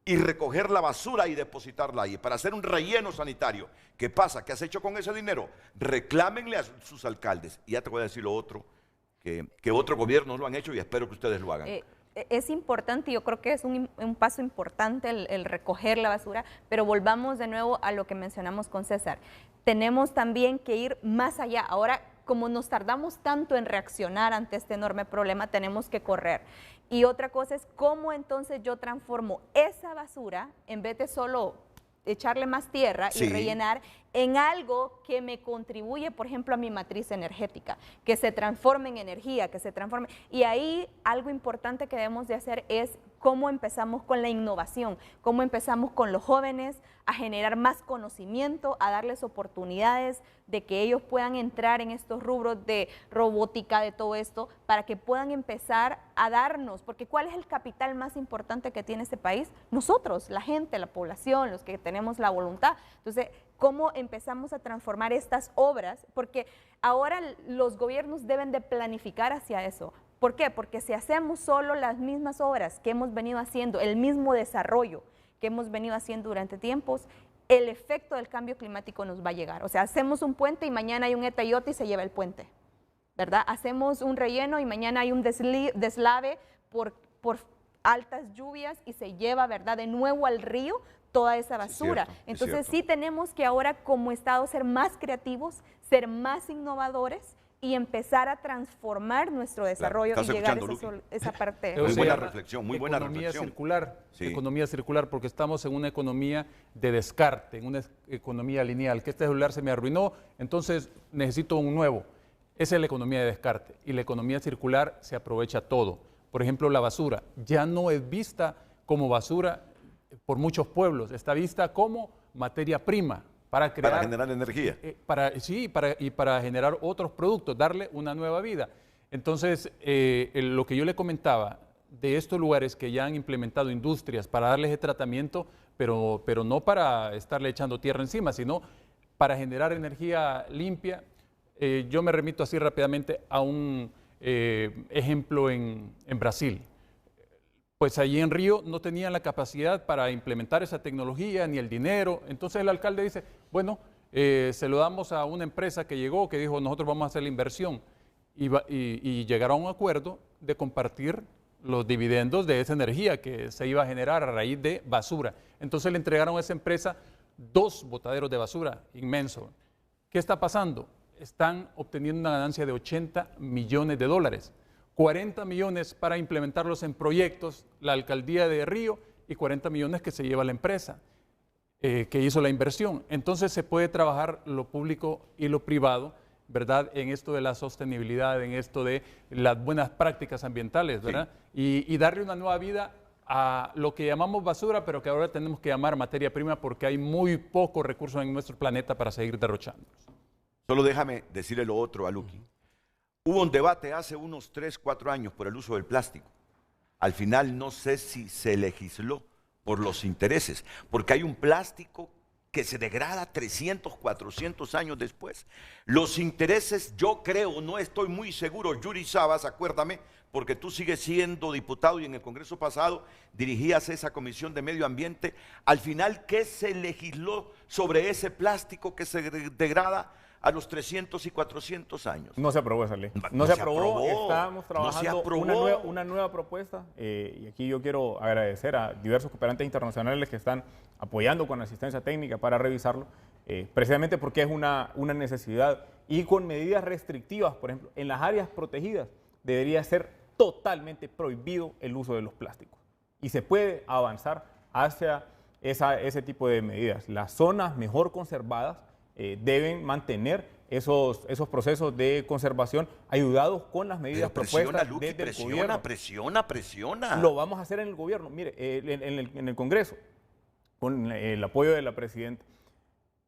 [SPEAKER 1] y recoger la basura y depositarla ahí, para hacer un relleno sanitario. ¿Qué pasa? ¿Qué has hecho con ese dinero? Reclámenle a sus alcaldes. Y ya te voy a decir lo otro, que otros gobiernos lo han hecho y espero que ustedes lo hagan.
[SPEAKER 3] Es importante, yo creo que es un paso importante el recoger la basura, pero volvamos de nuevo a lo que mencionamos con César. Tenemos también que ir más allá. Ahora, como nos tardamos tanto en reaccionar ante este enorme problema, tenemos que correr. Y otra cosa es cómo entonces yo transformo esa basura, en vez de solo echarle más tierra y rellenar, en algo que me contribuye, por ejemplo, a mi matriz energética, que se transforme en energía, que se transforme. Y ahí algo importante que debemos de hacer es cómo empezamos con la innovación, cómo empezamos con los jóvenes a generar más conocimiento, a darles oportunidades de que ellos puedan entrar en estos rubros de robótica, de todo esto, para que puedan empezar a darnos, porque ¿cuál es el capital más importante que tiene este país? Nosotros, la gente, la población, los que tenemos la voluntad. Entonces, ¿cómo empezamos a transformar estas obras? Porque ahora los gobiernos deben de planificar hacia eso. ¿Por qué? Porque si hacemos solo las mismas obras que hemos venido haciendo, el mismo desarrollo que hemos venido haciendo durante tiempos, el efecto del cambio climático nos va a llegar. O sea, hacemos un puente y mañana hay un etayote y se lleva el puente, ¿verdad? Hacemos un relleno y mañana hay un deslave por altas lluvias y se lleva, ¿verdad?, de nuevo al río toda esa basura.
[SPEAKER 1] Sí,
[SPEAKER 3] entonces sí tenemos que ahora como Estado ser más creativos, ser más innovadores y empezar a transformar nuestro desarrollo y llegar a esa parte.
[SPEAKER 1] Muy buena reflexión, muy buena
[SPEAKER 4] economía
[SPEAKER 1] reflexión.
[SPEAKER 4] Circular, economía circular, porque estamos en una economía de descarte, en una economía lineal, que este celular se me arruinó, entonces necesito un nuevo. Esa es la economía de descarte y la economía circular se aprovecha todo. Por ejemplo, la basura ya no es vista como basura por muchos pueblos, está vista como materia prima para crear,
[SPEAKER 1] para generar energía.
[SPEAKER 4] Para generar otros productos, darle una nueva vida. Entonces, lo que yo le comentaba de estos lugares que ya han implementado industrias para darles ese tratamiento, pero no para estarle echando tierra encima, sino para generar energía limpia. Yo me remito así rápidamente a un ejemplo en Brasil. Pues allí en Río no tenían la capacidad para implementar esa tecnología ni el dinero. Entonces el alcalde dice, bueno, se lo damos a una empresa que llegó, que dijo, nosotros vamos a hacer la inversión. Y llegaron a un acuerdo de compartir los dividendos de esa energía que se iba a generar a raíz de basura. Entonces le entregaron a esa empresa 2 botaderos de basura inmensos. ¿Qué está pasando? Están obteniendo una ganancia de $80 millones. 40 millones para implementarlos en proyectos, la alcaldía de Río, y 40 millones que se lleva la empresa que hizo la inversión. Entonces se puede trabajar lo público y lo privado, ¿verdad?, en esto de la sostenibilidad, en esto de las buenas prácticas ambientales, ¿verdad? Sí. Y darle una nueva vida a lo que llamamos basura, pero que ahora tenemos que llamar materia prima porque hay muy pocos recursos en nuestro planeta para seguir derrochándolos.
[SPEAKER 1] Solo déjame decirle lo otro a Lucky. Hubo un debate hace unos 3, 4 años por el uso del plástico. Al final no sé si se legisló por los intereses, porque hay un plástico que se degrada 300, 400 años después. Los intereses, yo creo, no estoy muy seguro, Yuri Sabas, acuérdame, porque tú sigues siendo diputado y en el Congreso pasado dirigías esa Comisión de Medio Ambiente. Al final, ¿qué se legisló sobre ese plástico que se degrada a los 300 y 400 años?
[SPEAKER 2] No se aprobó esa ley. No se aprobó. Estábamos trabajando una nueva propuesta y aquí yo quiero agradecer a diversos cooperantes internacionales que están apoyando con asistencia técnica para revisarlo, precisamente porque es una necesidad y con medidas restrictivas. Por ejemplo, en las áreas protegidas debería ser totalmente prohibido el uso de los plásticos y se puede avanzar hacia ese tipo de medidas. Las zonas mejor conservadas deben mantener esos procesos de conservación ayudados con las medidas propuestas desde el gobierno.
[SPEAKER 1] Presiona.
[SPEAKER 2] Lo vamos a hacer en el gobierno. Mire, en el Congreso, con el apoyo de la presidenta,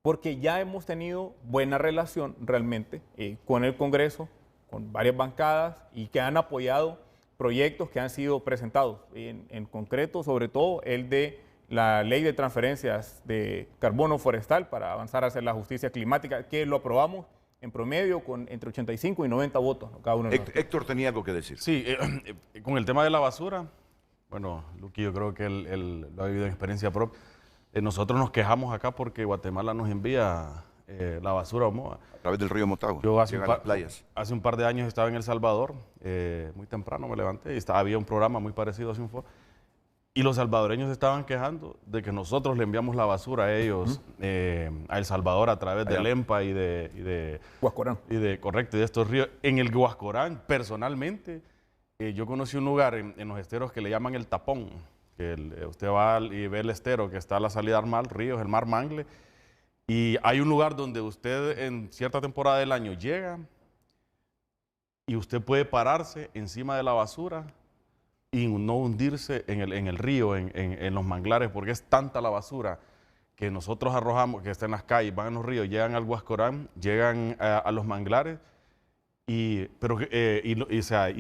[SPEAKER 2] porque ya hemos tenido buena relación realmente con el Congreso, con varias bancadas y que han apoyado proyectos que han sido presentados, en concreto, sobre todo el de la ley de transferencias de carbono forestal para avanzar hacia la justicia climática, que lo aprobamos en promedio con entre 85 y 90 votos, ¿no? Cada uno de nosotros.
[SPEAKER 1] Héctor tenía algo que decir.
[SPEAKER 7] Sí, con el tema de la basura, bueno, Luqui, yo creo que él lo ha vivido en experiencia propia. Nosotros nos quejamos acá porque Guatemala nos envía la basura a Omoa.
[SPEAKER 1] A través del río Motagua.
[SPEAKER 7] Yo
[SPEAKER 1] hace
[SPEAKER 7] un par de años estaba en El Salvador, muy temprano me levanté y había un programa muy parecido a Sinfo. Y los salvadoreños estaban quejando de que nosotros le enviamos la basura a ellos, a El Salvador, a través del EMPA y de
[SPEAKER 2] Huascorán.
[SPEAKER 7] Correcto, y de estos ríos. En el Huascorán, personalmente, yo conocí un lugar en los esteros que le llaman El Tapón, que usted va y ve el estero que está a la salida al mar, ríos, el mar Mangle, y hay un lugar donde usted en cierta temporada del año llega y usted puede pararse encima de la basura y no hundirse en el río, en los manglares, porque es tanta la basura que nosotros arrojamos, que está en las calles, van a los ríos, llegan al Huascorán, llegan a los manglares, y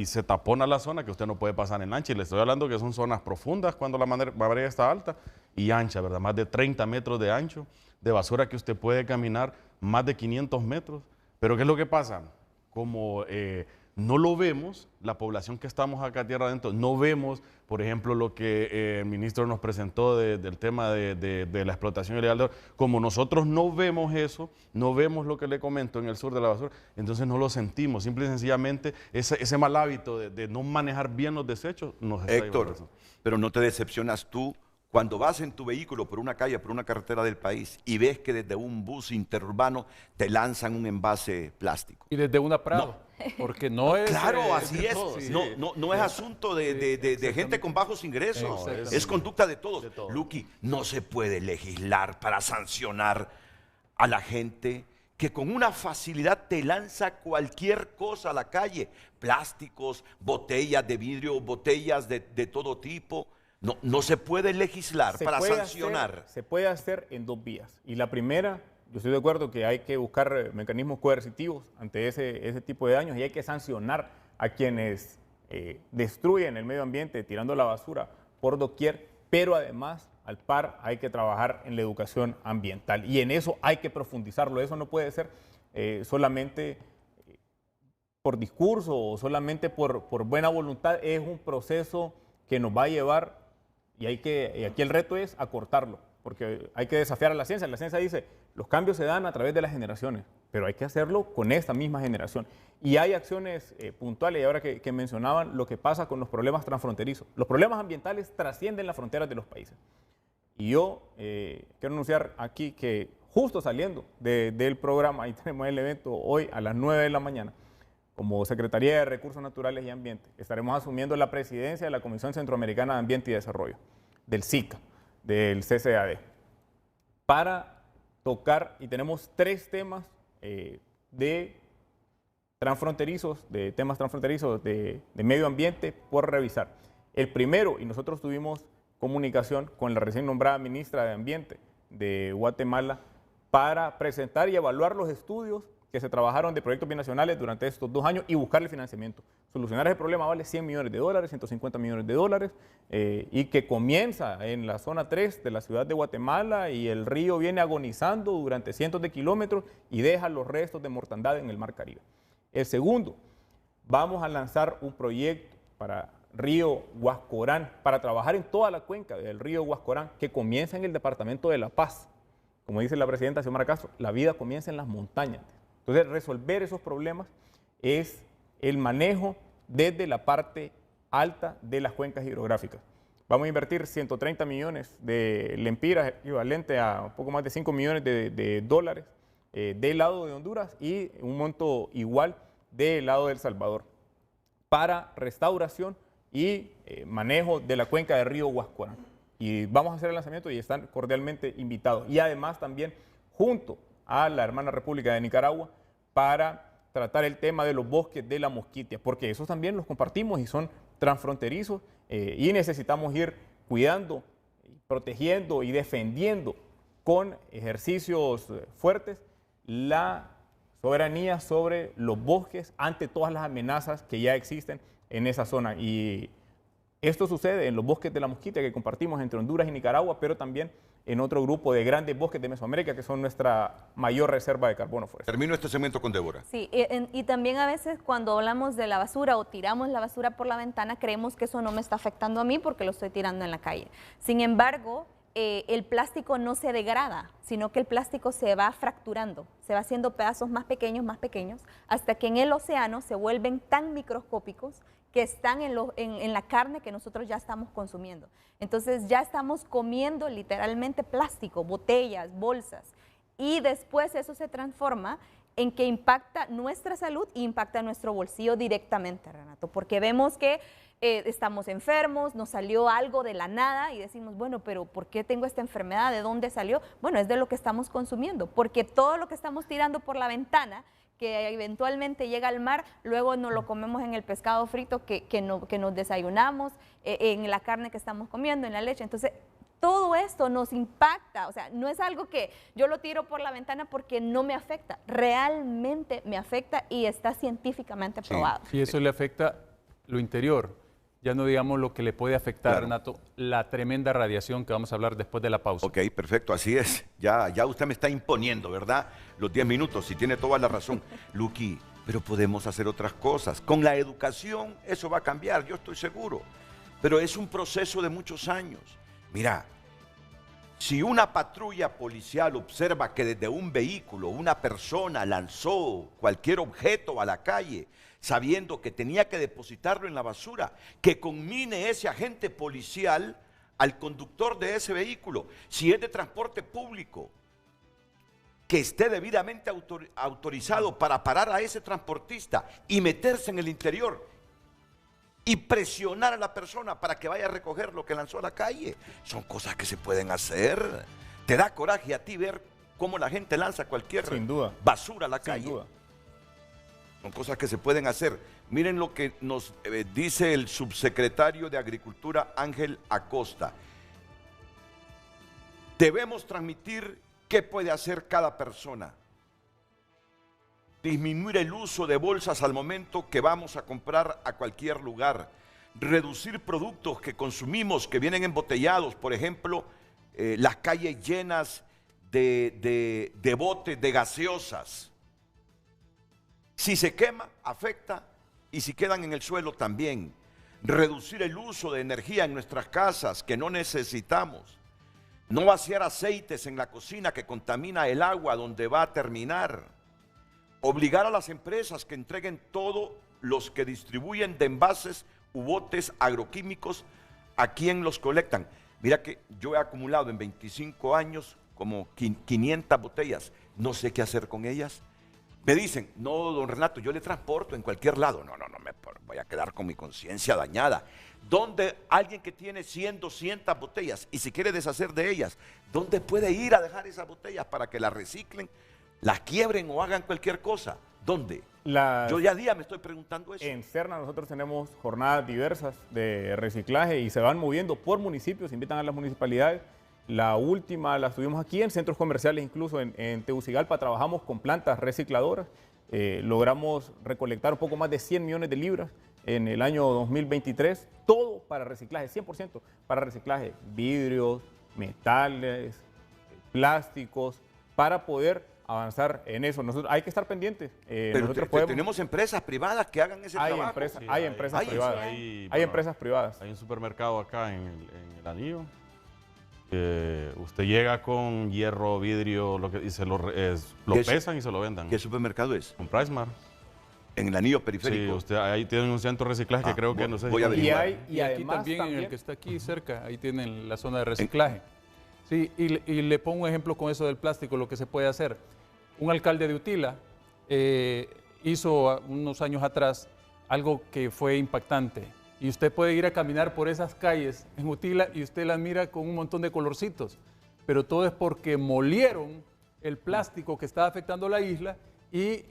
[SPEAKER 7] se tapona la zona que usted no puede pasar en lancha. Y le estoy hablando que son zonas profundas cuando la marea está alta y ancha, ¿verdad? Más de 30 metros de ancho, de basura que usted puede caminar más de 500 metros. Pero ¿qué es lo que pasa? Como no lo vemos, la población que estamos acá tierra adentro, no vemos, por ejemplo, lo que el ministro nos presentó del tema de la explotación ilegal. Como nosotros no vemos eso, no vemos lo que le comento en el sur de la basura, entonces no lo sentimos. Simple y sencillamente, ese mal hábito de no manejar bien los desechos nos está
[SPEAKER 1] Héctor,
[SPEAKER 7] llevando a eso.
[SPEAKER 1] pero no te decepcionas tú cuando vas en tu vehículo por una calle, por una carretera del país y ves que desde un bus interurbano te lanzan un envase plástico.
[SPEAKER 4] Y desde una Prado, porque no es...
[SPEAKER 1] Claro, así es.
[SPEAKER 4] todo, sí.
[SPEAKER 1] No es asunto de gente con bajos ingresos. Es conducta de todos. Luqui, no se puede legislar para sancionar a la gente que con una facilidad te lanza cualquier cosa a la calle. Plásticos, botellas de vidrio, botellas de todo tipo. No se puede legislar para sancionar.
[SPEAKER 2] Se puede hacer en dos vías. Y la primera, yo estoy de acuerdo que hay que buscar mecanismos coercitivos ante ese tipo de daños y hay que sancionar a quienes destruyen el medio ambiente tirando la basura por doquier, pero además, al par, hay que trabajar en la educación ambiental y en eso hay que profundizarlo. Eso no puede ser solamente por discurso o solamente por buena voluntad. Es un proceso que nos va a llevar y aquí el reto es acortarlo, porque hay que desafiar a la ciencia. La ciencia dice, los cambios se dan a través de las generaciones, pero hay que hacerlo con esta misma generación. Y hay acciones puntuales, y ahora que mencionaban lo que pasa con los problemas transfronterizos. Los problemas ambientales trascienden las fronteras de los países. Y yo quiero anunciar aquí que justo saliendo del programa, ahí tenemos el evento hoy a las 9 de la mañana, como Secretaría de Recursos Naturales y Ambiente, estaremos asumiendo la presidencia de la Comisión Centroamericana de Ambiente y Desarrollo, del SICA, del CCAD, para tocar, y tenemos 3 temas de temas transfronterizos de medio ambiente por revisar. El primero, y nosotros tuvimos comunicación con la recién nombrada ministra de Ambiente de Guatemala para presentar y evaluar los estudios que se trabajaron de proyectos binacionales durante estos 2 años y buscarle financiamiento. Solucionar ese problema vale $100 millones, $150 millones, y que comienza en la zona 3 de la ciudad de Guatemala y el río viene agonizando durante cientos de kilómetros y deja los restos de mortandad en el Mar Caribe. El segundo, vamos a lanzar un proyecto para río Huascorán, para trabajar en toda la cuenca del río Huascorán, que comienza en el departamento de La Paz. Como dice la presidenta Xiomara Castro, la vida comienza en las montañas. Entonces, resolver esos problemas es el manejo desde la parte alta de las cuencas hidrográficas. Vamos a invertir 130 millones de lempiras, equivalente a un poco más de 5 millones de dólares del lado de Honduras y un monto igual del lado de El Salvador para restauración y manejo de la cuenca del río Huascorán. Y vamos a hacer el lanzamiento y están cordialmente invitados. Y además también junto a la hermana República de Nicaragua para tratar el tema de los bosques de la Mosquitia, porque esos también los compartimos y son transfronterizos y necesitamos ir cuidando, protegiendo y defendiendo con ejercicios fuertes la soberanía sobre los bosques ante todas las amenazas que ya existen en esa zona. Y esto sucede en los bosques de la Mosquita que compartimos entre Honduras y Nicaragua, pero también en otro grupo de grandes bosques de Mesoamérica que son nuestra mayor reserva de carbono forestal.
[SPEAKER 1] Termino este segmento con Débora.
[SPEAKER 3] Sí, y también a veces cuando hablamos de la basura o tiramos la basura por la ventana, creemos que eso no me está afectando a mí porque lo estoy tirando en la calle. Sin embargo, el plástico no se degrada, sino que el plástico se va fracturando, se va haciendo pedazos más pequeños, hasta que en el océano se vuelven tan microscópicos que están en la carne que nosotros ya estamos consumiendo. Entonces ya estamos comiendo literalmente plástico, botellas, bolsas, y después eso se transforma en que impacta nuestra salud e impacta nuestro bolsillo directamente, Renato, porque vemos que estamos enfermos, nos salió algo de la nada y decimos, bueno, pero ¿por qué tengo esta enfermedad? ¿De dónde salió? Bueno, es de lo que estamos consumiendo, porque todo lo que estamos tirando por la ventana, que eventualmente llega al mar, luego nos lo comemos en el pescado frito que nos desayunamos, en la carne que estamos comiendo, en la leche. Entonces, todo esto nos impacta, o sea, no es algo que yo lo tiro por la ventana porque no me afecta, realmente me afecta y está científicamente probado.
[SPEAKER 4] Y eso le afecta lo interior. Ya no digamos lo que le puede afectar, claro, Renato, la tremenda radiación que vamos a hablar después de la pausa.
[SPEAKER 1] Ok, perfecto, así es. Ya usted me está imponiendo, ¿verdad? Los 10 minutos, y tiene toda la razón. Luqui, pero podemos hacer otras cosas. Con la educación eso va a cambiar, yo estoy seguro. Pero es un proceso de muchos años. Mira, si una patrulla policial observa que desde un vehículo una persona lanzó cualquier objeto a la calle, sabiendo que tenía que depositarlo en la basura, que conmine ese agente policial al conductor de ese vehículo, si es de transporte público, que esté debidamente autorizado para parar a ese transportista y meterse en el interior y presionar a la persona para que vaya a recoger lo que lanzó a la calle. Son cosas que se pueden hacer. Te da coraje a ti ver cómo la gente lanza cualquier basura a la calle. Sin duda. Son cosas que se pueden hacer. Miren lo que nos dice el subsecretario de Agricultura, Ángel Acosta. Debemos transmitir qué puede hacer cada persona. Disminuir el uso de bolsas al momento que vamos a comprar a cualquier lugar. Reducir productos que consumimos que vienen embotellados. Por ejemplo, las calles llenas de botes de gaseosas. Si se quema, afecta, y si quedan en el suelo también. Reducir el uso de energía en nuestras casas que no necesitamos. No vaciar aceites en la cocina que contamina el agua donde va a terminar. Obligar a las empresas que entreguen todos los que distribuyen de envases u botes agroquímicos a quien los colectan. Mira que yo he acumulado en 25 años como 500 botellas. No sé qué hacer con ellas. Me dicen, no, don Renato, yo le transporto en cualquier lado. No, me voy a quedar con mi conciencia dañada. ¿Dónde alguien que tiene 100, 200 botellas y se quiere deshacer de ellas, dónde puede ir a dejar esas botellas para que las reciclen, las quiebren o hagan cualquier cosa? ¿Dónde? Yo ya día me estoy preguntando eso.
[SPEAKER 2] En Serna nosotros tenemos jornadas diversas de reciclaje y se van moviendo por municipios, invitan a las municipalidades. La última la tuvimos aquí en centros comerciales, incluso en Tegucigalpa trabajamos con plantas recicladoras. Logramos recolectar un poco más de 100 millones de libras en el año 2023, todo para reciclaje, 100% para reciclaje, vidrios, metales, plásticos, para poder avanzar en eso. Nosotros hay que estar pendientes.
[SPEAKER 1] Pero tenemos empresas privadas que hagan ese trabajo.
[SPEAKER 2] Hay empresas privadas. Hay empresas privadas.
[SPEAKER 7] Hay un supermercado acá en el Anillo. Usted llega con hierro, vidrio, y se lo pesan y se lo vendan.
[SPEAKER 1] ¿Qué supermercado es?
[SPEAKER 7] Con PriceSmart.
[SPEAKER 1] En el anillo periférico.
[SPEAKER 7] Sí, usted ahí tiene un centro de reciclaje que creo que no sé.
[SPEAKER 1] Voy a averiguar.
[SPEAKER 4] Y aquí también, en el que está aquí cerca, ahí tienen la zona de reciclaje. Sí, y le pongo un ejemplo con eso del plástico, lo que se puede hacer. Un alcalde de Utila hizo unos años atrás algo que fue impactante. Y usted puede ir a caminar por esas calles en Utila y usted las mira con un montón de colorcitos. Pero todo es porque molieron el plástico que estaba afectando la isla y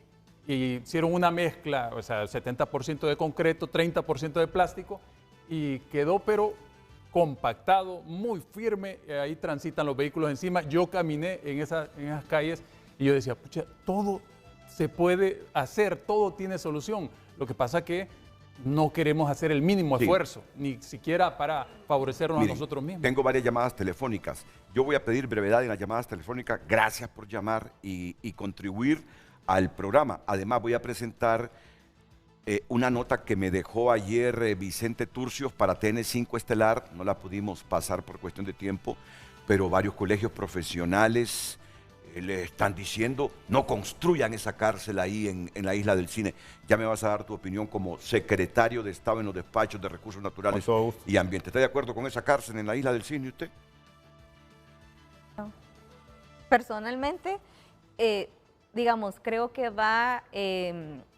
[SPEAKER 4] hicieron una mezcla, o sea, 70% de concreto, 30% de plástico, y quedó pero compactado, muy firme, ahí transitan los vehículos encima. Yo caminé en esas calles y yo decía, pucha, todo se puede hacer, todo tiene solución. Lo que pasa que no queremos hacer el mínimo esfuerzo, ni siquiera para favorecernos a nosotros mismos.
[SPEAKER 1] Tengo varias llamadas telefónicas. Yo voy a pedir brevedad en las llamadas telefónicas. Gracias por llamar y contribuir al programa. Además, voy a presentar una nota que me dejó ayer Vicente Turcios para TN5 Estelar. No la pudimos pasar por cuestión de tiempo, pero varios colegios profesionales le están diciendo, no construyan esa cárcel ahí en la Isla del Cine. Ya me vas a dar tu opinión como secretario de Estado en los despachos de Recursos Naturales y Ambiente. ¿Está de acuerdo con esa cárcel en la Isla del Cine usted?
[SPEAKER 3] No. Personalmente, digamos, creo que va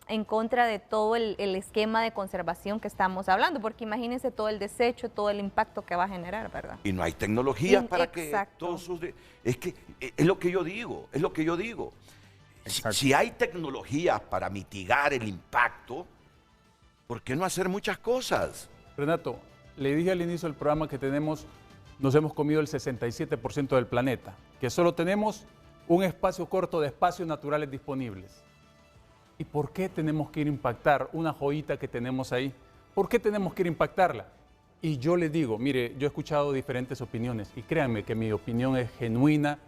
[SPEAKER 3] en contra de todo el esquema de conservación que estamos hablando, porque imagínense todo el desecho, todo el impacto que va a generar, ¿verdad?
[SPEAKER 1] Y no hay tecnologías para que todos sus... Es que es lo que yo digo, es lo que yo digo. Si hay tecnologías para mitigar el impacto, ¿por qué no hacer muchas cosas?
[SPEAKER 4] Renato, le dije al inicio del programa que nos hemos comido el 67% del planeta, que solo tenemos un espacio corto de espacios naturales disponibles. ¿Y por qué tenemos que ir a impactar una joyita que tenemos ahí? ¿Por qué tenemos que ir a impactarla? Y yo le digo, mire, yo he escuchado diferentes opiniones y créanme que mi opinión es genuina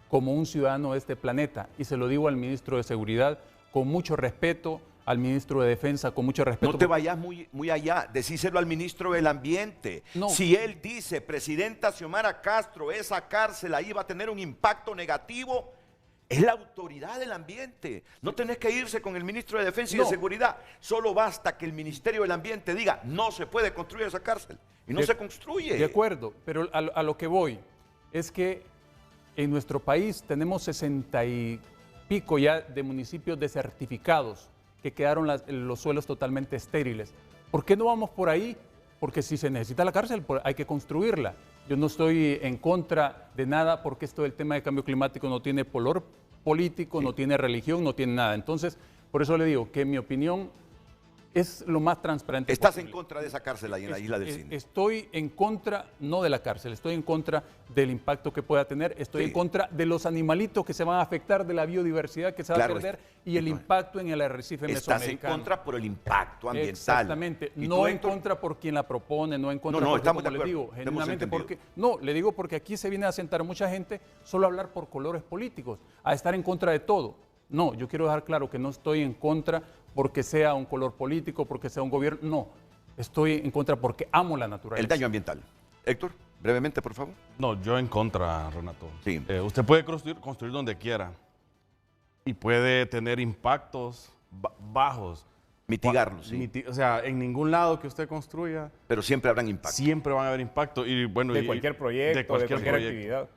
[SPEAKER 4] como un ciudadano de este planeta. Y se lo digo al ministro de Seguridad con mucho respeto, al ministro de Defensa con mucho respeto.
[SPEAKER 1] No te vayas muy allá, decíselo al ministro del Ambiente.
[SPEAKER 4] No.
[SPEAKER 1] Si él dice, Presidenta Xiomara Castro, esa cárcel ahí va a tener un impacto negativo, es la autoridad del ambiente. No tenés que irse con el ministro de Defensa y de Seguridad. Solo basta que el Ministerio del Ambiente diga, no se puede construir esa cárcel. Y no se construye.
[SPEAKER 4] De acuerdo, pero a lo que voy es que en nuestro país tenemos 60 y pico ya de municipios desertificados que quedaron los suelos totalmente estériles. ¿Por qué no vamos por ahí? Porque si se necesita la cárcel, hay que construirla. Yo no estoy en contra de nada porque esto del tema de cambio climático no tiene color político, no tiene religión, no tiene nada. Entonces, por eso le digo que mi opinión es lo más transparente
[SPEAKER 1] ¿Estás
[SPEAKER 4] posible.
[SPEAKER 1] en contra de esa cárcel ahí en la Isla del Cine?
[SPEAKER 4] Estoy en contra, no de la cárcel, estoy en contra del impacto que pueda tener, estoy en contra de los animalitos que se van a afectar, de la biodiversidad que se va a perder y el impacto en el arrecife mesoamericano.
[SPEAKER 1] Estás en contra por el impacto ambiental.
[SPEAKER 4] Exactamente, no en contra por quien la propone, no en contra porque, como le digo, genuinamente porque... No, le digo porque aquí se viene a sentar mucha gente solo a hablar por colores políticos, a estar en contra de todo. No, yo quiero dejar claro que no estoy en contra porque sea un color político, porque sea un gobierno, no. Estoy en contra porque amo la naturaleza.
[SPEAKER 1] El daño ambiental. Héctor, brevemente, por favor.
[SPEAKER 7] No, yo en contra, Renato.
[SPEAKER 1] Sí.
[SPEAKER 7] Usted puede construir donde quiera y puede tener impactos bajos.
[SPEAKER 1] Mitigarlos, sí.
[SPEAKER 7] O sea, en ningún lado que usted construya.
[SPEAKER 1] Pero siempre habrán impactos.
[SPEAKER 7] Siempre van a haber impactos. Y, bueno,
[SPEAKER 2] de cualquier proyecto, de cualquier actividad.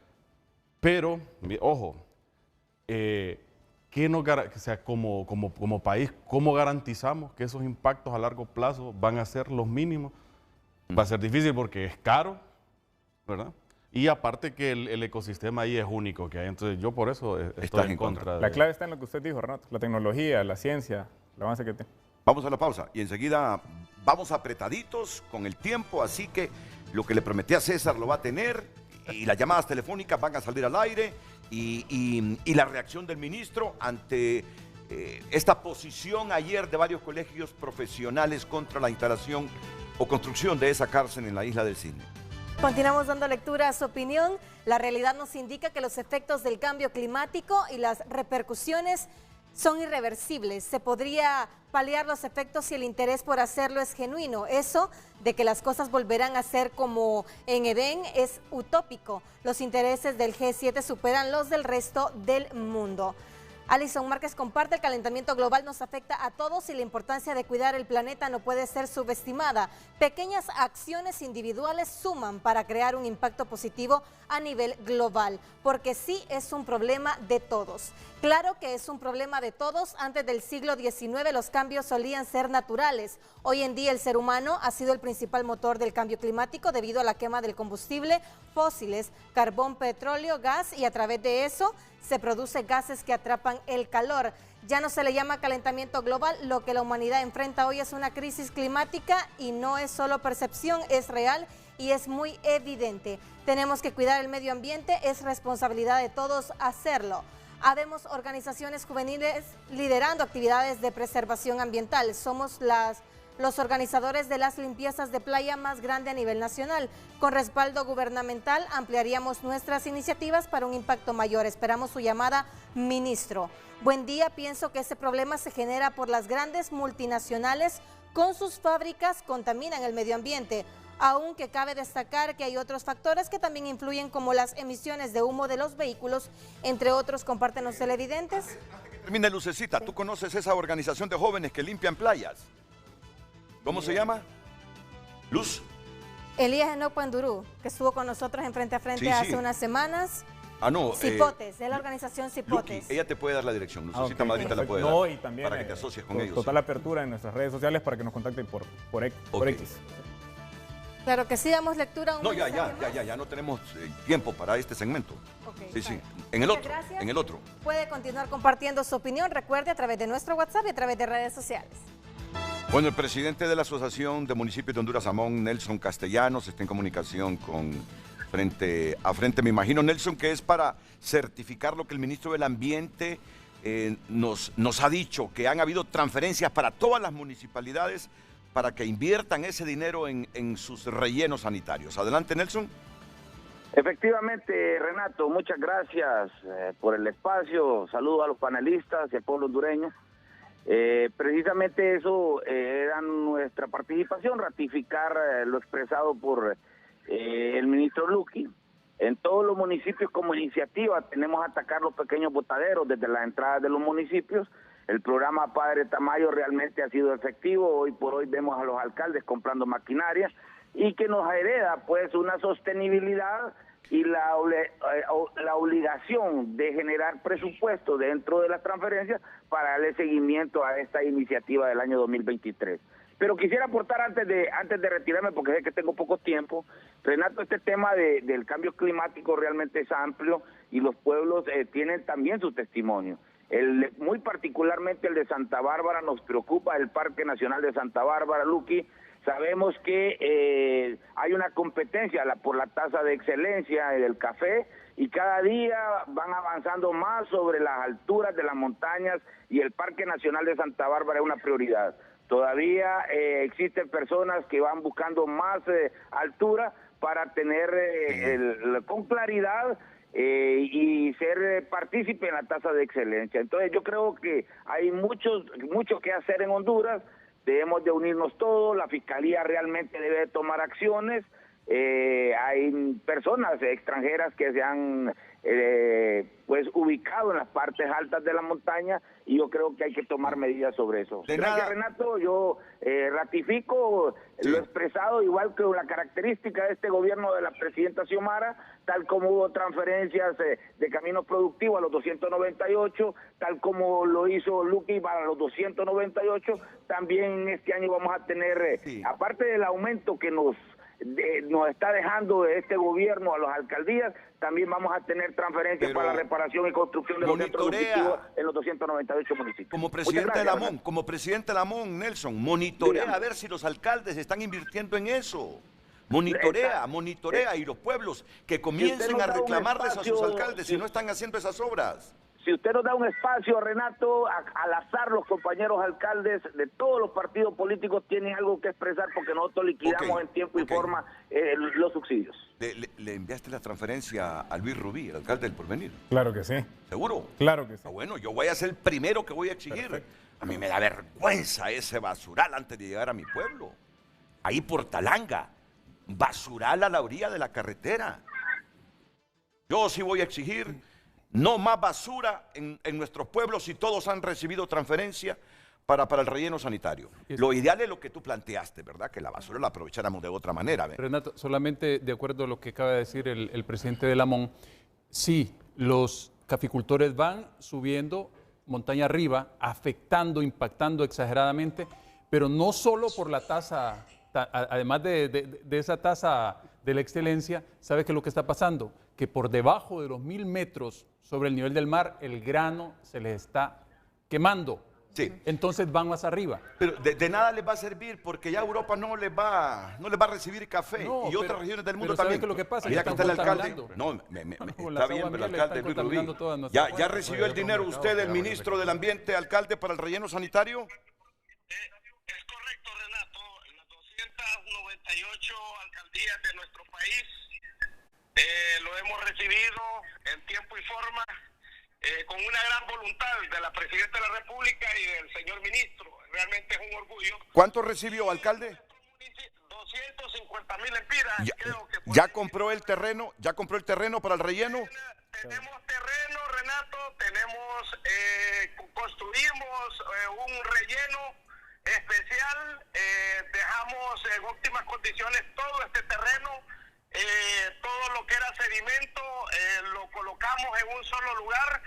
[SPEAKER 7] Pero, ojo, o sea, como país, ¿cómo garantizamos que esos impactos a largo plazo van a ser los mínimos? Va a ser difícil porque es caro, ¿verdad? Y aparte que el ecosistema ahí es único que hay. Entonces yo por eso estoy en contra.
[SPEAKER 2] La clave está en lo que usted dijo, Renato, la tecnología, la ciencia, el avance que tiene.
[SPEAKER 1] Vamos a la pausa y enseguida vamos apretaditos con el tiempo, así que lo que le prometí a César lo va a tener y las llamadas telefónicas van a salir al aire. Y la reacción del ministro ante esta posición ayer de varios colegios profesionales contra la instalación o construcción de esa cárcel en la Isla del Cine.
[SPEAKER 5] Continuamos dando lectura a su opinión. La realidad nos indica que los efectos del cambio climático y las repercusiones son irreversibles. Se podría paliar los efectos si el interés por hacerlo es genuino. Eso de que las cosas volverán a ser como en Edén es utópico. Los intereses del G7 superan los del resto del mundo. Alison Márquez comparte: el calentamiento global nos afecta a todos y la importancia de cuidar el planeta no puede ser subestimada. Pequeñas acciones individuales suman para crear un impacto positivo a nivel global, porque sí es un problema de todos. Claro que es un problema de todos. Antes del siglo XIX los cambios solían ser naturales. Hoy en día el ser humano ha sido el principal motor del cambio climático debido a la quema del combustible fósiles, carbón, petróleo, gas, y a través de eso se producen gases que atrapan el calor. Ya no se le llama calentamiento global, lo que la humanidad enfrenta hoy es una crisis climática y no es solo percepción, es real y es muy evidente. Tenemos que cuidar el medio ambiente, es responsabilidad de todos hacerlo. Habemos organizaciones juveniles liderando actividades de preservación ambiental. Somos los organizadores de las limpiezas de playa más grande a nivel nacional. Con respaldo gubernamental ampliaríamos nuestras iniciativas para un impacto mayor. Esperamos su llamada, ministro. Buen día, pienso que ese problema se genera por las grandes multinacionales con sus fábricas contaminan el medio ambiente. Aunque cabe destacar que hay otros factores que también influyen como las emisiones de humo de los vehículos, entre otros. Compártenos televidentes.
[SPEAKER 1] Termina, Lucecita, ¿tú conoces esa organización de jóvenes que limpian playas? ¿Cómo se llama? Luz.
[SPEAKER 5] Elías Enoc Pandurú, que estuvo con nosotros en Frente a Frente hace unas semanas.
[SPEAKER 1] Ah, no.
[SPEAKER 5] Cipotes, de la organización Cipotes.
[SPEAKER 1] Luqui, ella te puede dar la dirección, Lucecita Madrid te la puede
[SPEAKER 2] no,
[SPEAKER 1] dar.
[SPEAKER 2] Y también,
[SPEAKER 1] para que te asocies con ellos.
[SPEAKER 2] Total apertura en nuestras redes sociales para que nos contacten por X.
[SPEAKER 5] Claro que sí, damos lectura a un mensaje más.
[SPEAKER 1] Ya no tenemos tiempo para este segmento.
[SPEAKER 5] Okay,
[SPEAKER 1] sí. En el otro,
[SPEAKER 5] gracias.
[SPEAKER 1] en el otro.
[SPEAKER 5] Puede continuar compartiendo su opinión, recuerde, a través de nuestro WhatsApp y a través de redes sociales.
[SPEAKER 1] Bueno, el presidente de la Asociación de Municipios de Honduras, Amón, Nelson Castellanos, está en comunicación con Frente a Frente. Me imagino, Nelson, que es para certificar lo que el ministro del Ambiente nos ha dicho, que han habido transferencias para todas las municipalidades para que inviertan ese dinero en sus rellenos sanitarios. Adelante, Nelson.
[SPEAKER 8] Efectivamente, Renato, muchas gracias por el espacio. Saludos a los panelistas y al pueblo hondureño. Precisamente eso era nuestra participación, ratificar lo expresado por el ministro Luqui. En todos los municipios como iniciativa tenemos atacar los pequeños botaderos desde las entradas de los municipios. El programa Padre Tamayo realmente ha sido efectivo. Hoy por hoy vemos a los alcaldes comprando maquinaria y que nos hereda pues una sostenibilidad y la obligación de generar presupuesto dentro de las transferencias para darle seguimiento a esta iniciativa del año 2023. Pero quisiera aportar antes de retirarme, porque sé que tengo poco tiempo, Renato, este tema del cambio climático realmente es amplio y los pueblos tienen también su testimonio. Muy particularmente el de Santa Bárbara nos preocupa, el Parque Nacional de Santa Bárbara, Luqui. Sabemos que hay una competencia por la tasa de excelencia del café y cada día van avanzando más sobre las alturas de las montañas y el Parque Nacional de Santa Bárbara es una prioridad. Todavía existen personas que van buscando más altura para tener con claridad y ser partícipe en la tasa de excelencia. Entonces yo creo que hay mucho que hacer en Honduras, debemos de unirnos todos, la Fiscalía realmente debe tomar acciones, hay personas extranjeras que se han pues ubicado en las partes altas de la montaña y yo creo que hay que tomar medidas sobre eso. Gracias, Renato, yo ratifico lo expresado, igual que la característica de este gobierno de la presidenta Xiomara, tal como hubo transferencias de caminos productivos a los 298, tal como lo hizo Luqui para los 298, también este año vamos a tener, aparte del aumento que nos está dejando este gobierno a las alcaldías, también vamos a tener transferencias para la reparación y construcción de los centros educativos en los 298 municipios.
[SPEAKER 1] Como presidente de la MON, Nelson, monitorea a ver si los alcaldes están invirtiendo en eso. Monitorea y los pueblos que comiencen a reclamarles a sus alcaldes si no están haciendo esas obras.
[SPEAKER 8] Si usted nos da un espacio, Renato, al azar los compañeros alcaldes de todos los partidos políticos tienen algo que expresar porque nosotros liquidamos en tiempo y forma los subsidios.
[SPEAKER 1] ¿Le enviaste la transferencia a Luis Rubí, el alcalde del Porvenir?
[SPEAKER 2] Claro que sí.
[SPEAKER 1] ¿Seguro?
[SPEAKER 2] Claro que sí.
[SPEAKER 1] Bueno, yo voy a ser el primero que voy a exigir. Perfecto. A mí me da vergüenza ese basural antes de llegar a mi pueblo. Ahí por Talanga, basural a la orilla de la carretera. Yo sí voy a exigir no más basura en nuestros pueblos si todos han recibido transferencia para el relleno sanitario. Lo ideal es lo que tú planteaste, ¿verdad? Que la basura la aprovecháramos de otra manera.
[SPEAKER 4] Renato, solamente de acuerdo a lo que acaba de decir el presidente de la MON, sí, los caficultores van subiendo montaña arriba, afectando, impactando exageradamente, pero no solo por la tasa, además de esa tasa de la excelencia, ¿sabe qué es lo que está pasando? Que por debajo de los 1000 metros sobre el nivel del mar, el grano se les está quemando.
[SPEAKER 1] Sí.
[SPEAKER 4] Entonces van más arriba.
[SPEAKER 1] Pero de nada les va a servir porque ya Europa no les va a recibir café
[SPEAKER 4] No,
[SPEAKER 1] y otras
[SPEAKER 4] pero-
[SPEAKER 1] regiones del mundo
[SPEAKER 4] pero ¿sabe
[SPEAKER 1] también.
[SPEAKER 4] qué es lo que pasa?
[SPEAKER 1] Mira
[SPEAKER 4] Que
[SPEAKER 1] que está el
[SPEAKER 4] están
[SPEAKER 1] alcalde.
[SPEAKER 4] contaminando.
[SPEAKER 1] No,
[SPEAKER 4] Con
[SPEAKER 1] está
[SPEAKER 4] las
[SPEAKER 1] bien,
[SPEAKER 4] aguas
[SPEAKER 1] pero el
[SPEAKER 4] miel
[SPEAKER 1] alcalde
[SPEAKER 4] están
[SPEAKER 1] Luis Rubí.
[SPEAKER 4] contaminando todas nuestras
[SPEAKER 1] ¿Ya
[SPEAKER 4] fuentes.
[SPEAKER 1] recibió el dinero usted del ministro del Ambiente, alcalde, para el relleno sanitario?
[SPEAKER 9] Es correcto, Renato. Las 298 alcaldías de nuestro país lo hemos recibido en tiempo y forma, con una gran voluntad de la Presidenta de la República y del señor ministro. Realmente es un orgullo.
[SPEAKER 1] ¿Cuánto recibió, alcalde?
[SPEAKER 9] 250,000 lempiras. Creo que
[SPEAKER 1] ¿Ya compró el terreno? ¿Ya compró el terreno para el relleno?
[SPEAKER 9] tenemos terreno, Renato, construimos un relleno especial, dejamos en óptimas condiciones todo este terreno, todo lo que era sedimento, lo colocamos en un solo lugar,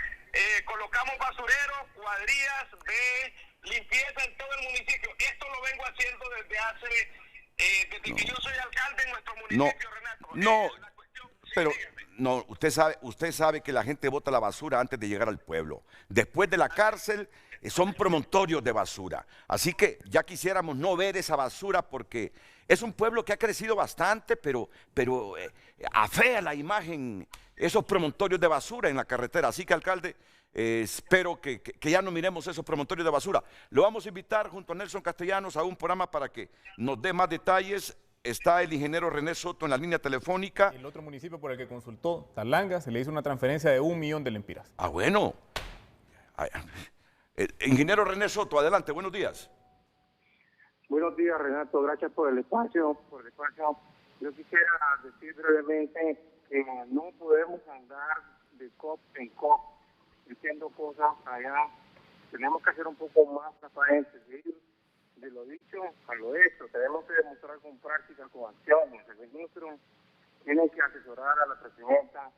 [SPEAKER 9] colocamos basureros, cuadrillas de limpieza en todo el municipio. Esto lo vengo haciendo desde que yo soy alcalde en nuestro municipio, Renato. La cuestión, sí,
[SPEAKER 1] Pero
[SPEAKER 9] dígame.
[SPEAKER 1] no, usted sabe que la gente bota la basura antes de llegar al pueblo. Después de la cárcel son promontorios de basura. Así que ya quisiéramos no ver esa basura porque es un pueblo que ha crecido bastante, pero afea la imagen esos promontorios de basura en la carretera. Así que, alcalde, espero que ya no miremos esos promontorios de basura. Lo vamos a invitar junto a Nelson Castellanos a un programa para que nos dé más detalles. Está el ingeniero René Soto en la línea telefónica.
[SPEAKER 2] El otro municipio por el que consultó, Talanga, se le hizo una transferencia de 1 millón de lempiras.
[SPEAKER 1] Ah, bueno. Ingeniero René Soto, adelante, buenos días.
[SPEAKER 10] Buenos días, Renato. Gracias por el espacio. Yo quisiera decir brevemente que no podemos andar de COP en COP diciendo cosas allá. Tenemos que ser un poco más transparentes. De lo dicho a lo hecho. Tenemos que demostrar con práctica, con acciones. El ministro tiene que asesorar a la presidenta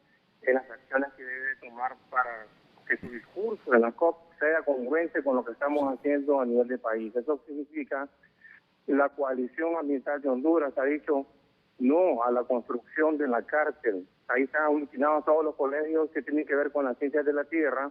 [SPEAKER 10] en las acciones que debe tomar para que su discurso en la COP sea congruente con lo que estamos haciendo a nivel de país. Eso significa la coalición ambiental de Honduras ha dicho no a la construcción de la cárcel. Ahí están aglutinados todos los colegios que tienen que ver con las ciencias de la tierra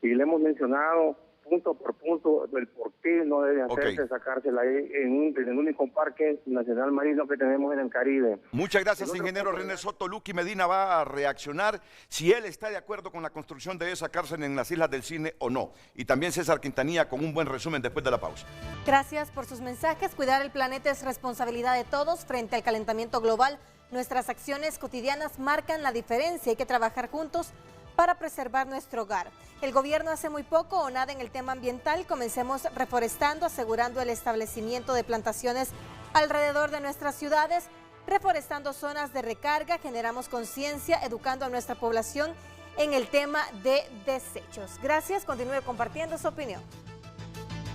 [SPEAKER 10] y le hemos mencionado punto por punto el por qué no debe hacerse esa cárcel ahí en el único parque nacional marino que tenemos en el Caribe.
[SPEAKER 1] Muchas gracias, ingeniero René Soto. Luqui Medina va a reaccionar si él está de acuerdo con la construcción de esa cárcel en las Islas del Cine o no. Y también César Quintanilla con un buen resumen después de la pausa.
[SPEAKER 5] Gracias por sus mensajes. Cuidar el planeta es responsabilidad de todos frente al calentamiento global. Nuestras acciones cotidianas marcan la diferencia. Hay que trabajar juntos para preservar nuestro hogar. El gobierno hace muy poco o nada en el tema ambiental. Comencemos reforestando, asegurando el establecimiento de plantaciones alrededor de nuestras ciudades, reforestando zonas de recarga, generamos conciencia, educando a nuestra población en el tema de desechos. Gracias, continúe compartiendo su opinión.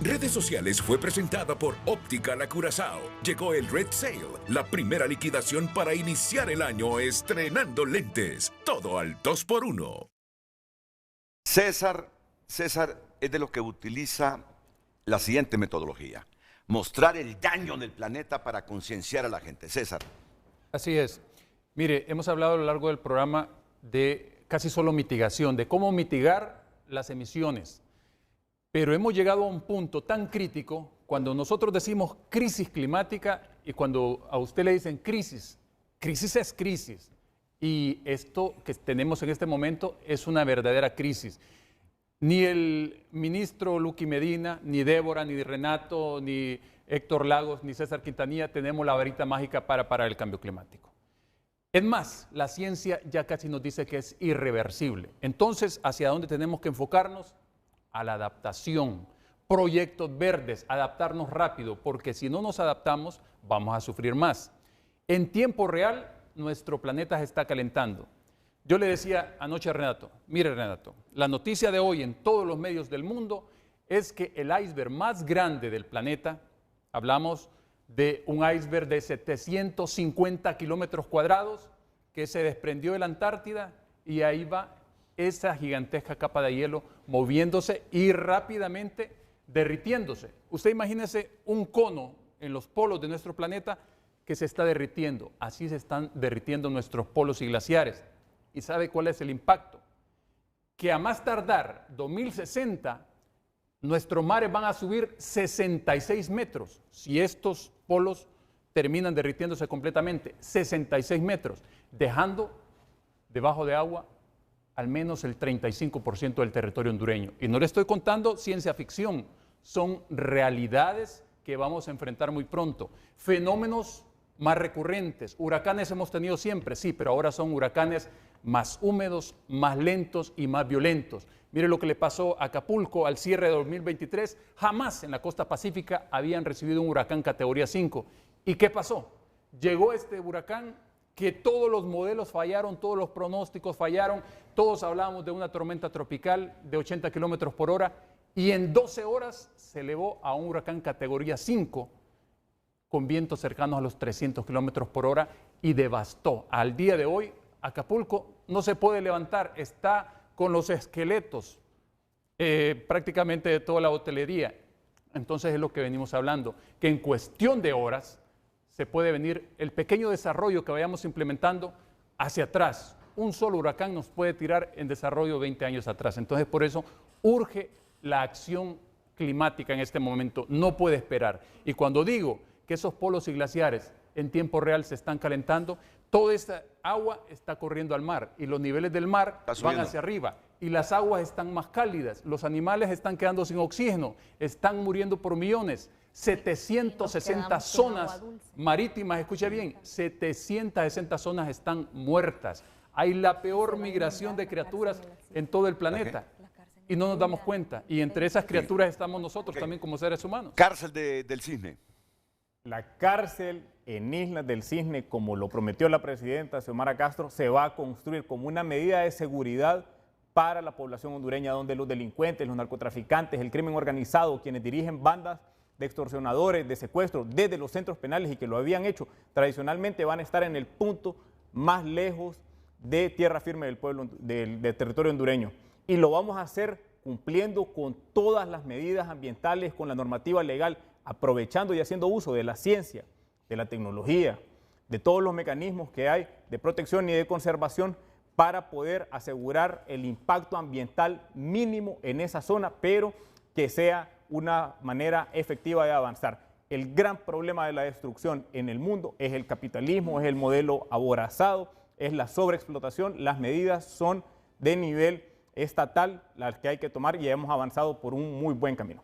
[SPEAKER 6] Redes Sociales fue presentada por Óptica La Curazao. Llegó el Red Sale, la primera liquidación para iniciar el año estrenando lentes. Todo al 2x1.
[SPEAKER 1] César es de los que utiliza la siguiente metodología: mostrar el daño del planeta para concienciar a la gente. César.
[SPEAKER 4] Así es. Mire, hemos hablado a lo largo del programa de casi solo mitigación, de cómo mitigar las emisiones. Pero hemos llegado a un punto tan crítico cuando nosotros decimos crisis climática y cuando a usted le dicen crisis es crisis. Y esto que tenemos en este momento es una verdadera crisis. Ni el ministro Luqui Medina, ni Débora, ni Renato, ni Héctor Lagos, ni César Quintanilla tenemos la varita mágica para parar el cambio climático. Es más, la ciencia ya casi nos dice que es irreversible. Entonces, ¿hacia dónde tenemos que enfocarnos? A la adaptación, proyectos verdes, adaptarnos rápido, porque si no nos adaptamos, vamos a sufrir más. En tiempo real, nuestro planeta se está calentando. Yo le decía anoche a Renato, mire Renato, la noticia de hoy en todos los medios del mundo es que el iceberg más grande del planeta, hablamos de un iceberg de 750 kilómetros cuadrados que se desprendió de la Antártida y ahí va esa gigantesca capa de hielo moviéndose y rápidamente derritiéndose. Usted imagínese un cono en los polos de nuestro planeta que se está derritiendo. Así se están derritiendo nuestros polos y glaciares. ¿Y sabe cuál es el impacto? Que a más tardar 2060, nuestros mares van a subir 66 metros si estos polos terminan derritiéndose completamente, 66 metros, dejando debajo de agua al menos el 35% del territorio hondureño. Y no le estoy contando ciencia ficción, son realidades que vamos a enfrentar muy pronto. Fenómenos más recurrentes, huracanes hemos tenido siempre, sí, pero ahora son huracanes más húmedos, más lentos y más violentos. Mire lo que le pasó a Acapulco al cierre de 2023. Jamás en la costa pacífica habían recibido un huracán categoría 5. ¿Y qué pasó? Llegó este huracán que todos los modelos fallaron, todos los pronósticos fallaron, todos hablábamos de una tormenta tropical de 80 kilómetros por hora y en 12 horas se elevó a un huracán categoría 5 con vientos cercanos a los 300 kilómetros por hora y devastó. Al día de hoy, Acapulco no se puede levantar, está con los esqueletos prácticamente de toda la hotelería. Entonces es lo que venimos hablando, que en cuestión de horas se puede venir el pequeño desarrollo que vayamos implementando hacia atrás. Un solo huracán nos puede tirar en desarrollo 20 años atrás. Entonces por eso urge la acción climática en este momento, no puede esperar. Y cuando digo que esos polos y glaciares en tiempo real se están calentando, toda esa agua está corriendo al mar y los niveles del mar van hacia arriba y las aguas están más cálidas, los animales están quedando sin oxígeno, están muriendo por millones. 760 zonas marítimas, escuche bien, 760 zonas están muertas. Hay la peor migración de criaturas en todo el planeta y no nos damos cuenta. Y entre esas criaturas estamos nosotros también como seres humanos.
[SPEAKER 1] Cárcel del Cisne.
[SPEAKER 2] La cárcel en Islas del Cisne, como lo prometió la presidenta Xiomara Castro, se va a construir como una medida de seguridad para la población hondureña, donde los delincuentes, los narcotraficantes, el crimen organizado, quienes dirigen bandas de extorsionadores, de secuestros, desde los centros penales y que lo habían hecho tradicionalmente, van a estar en el punto más lejos de tierra firme del pueblo, del territorio hondureño. Y lo vamos a hacer cumpliendo con todas las medidas ambientales, con la normativa legal, aprovechando y haciendo uso de la ciencia, de la tecnología, de todos los mecanismos que hay de protección y de conservación para poder asegurar el impacto ambiental mínimo en esa zona, pero que sea una manera efectiva de avanzar. El gran problema de la destrucción en el mundo es el capitalismo, es el modelo aborazado, es la sobreexplotación. Las medidas son de nivel estatal las que hay que tomar y hemos avanzado por un muy buen camino.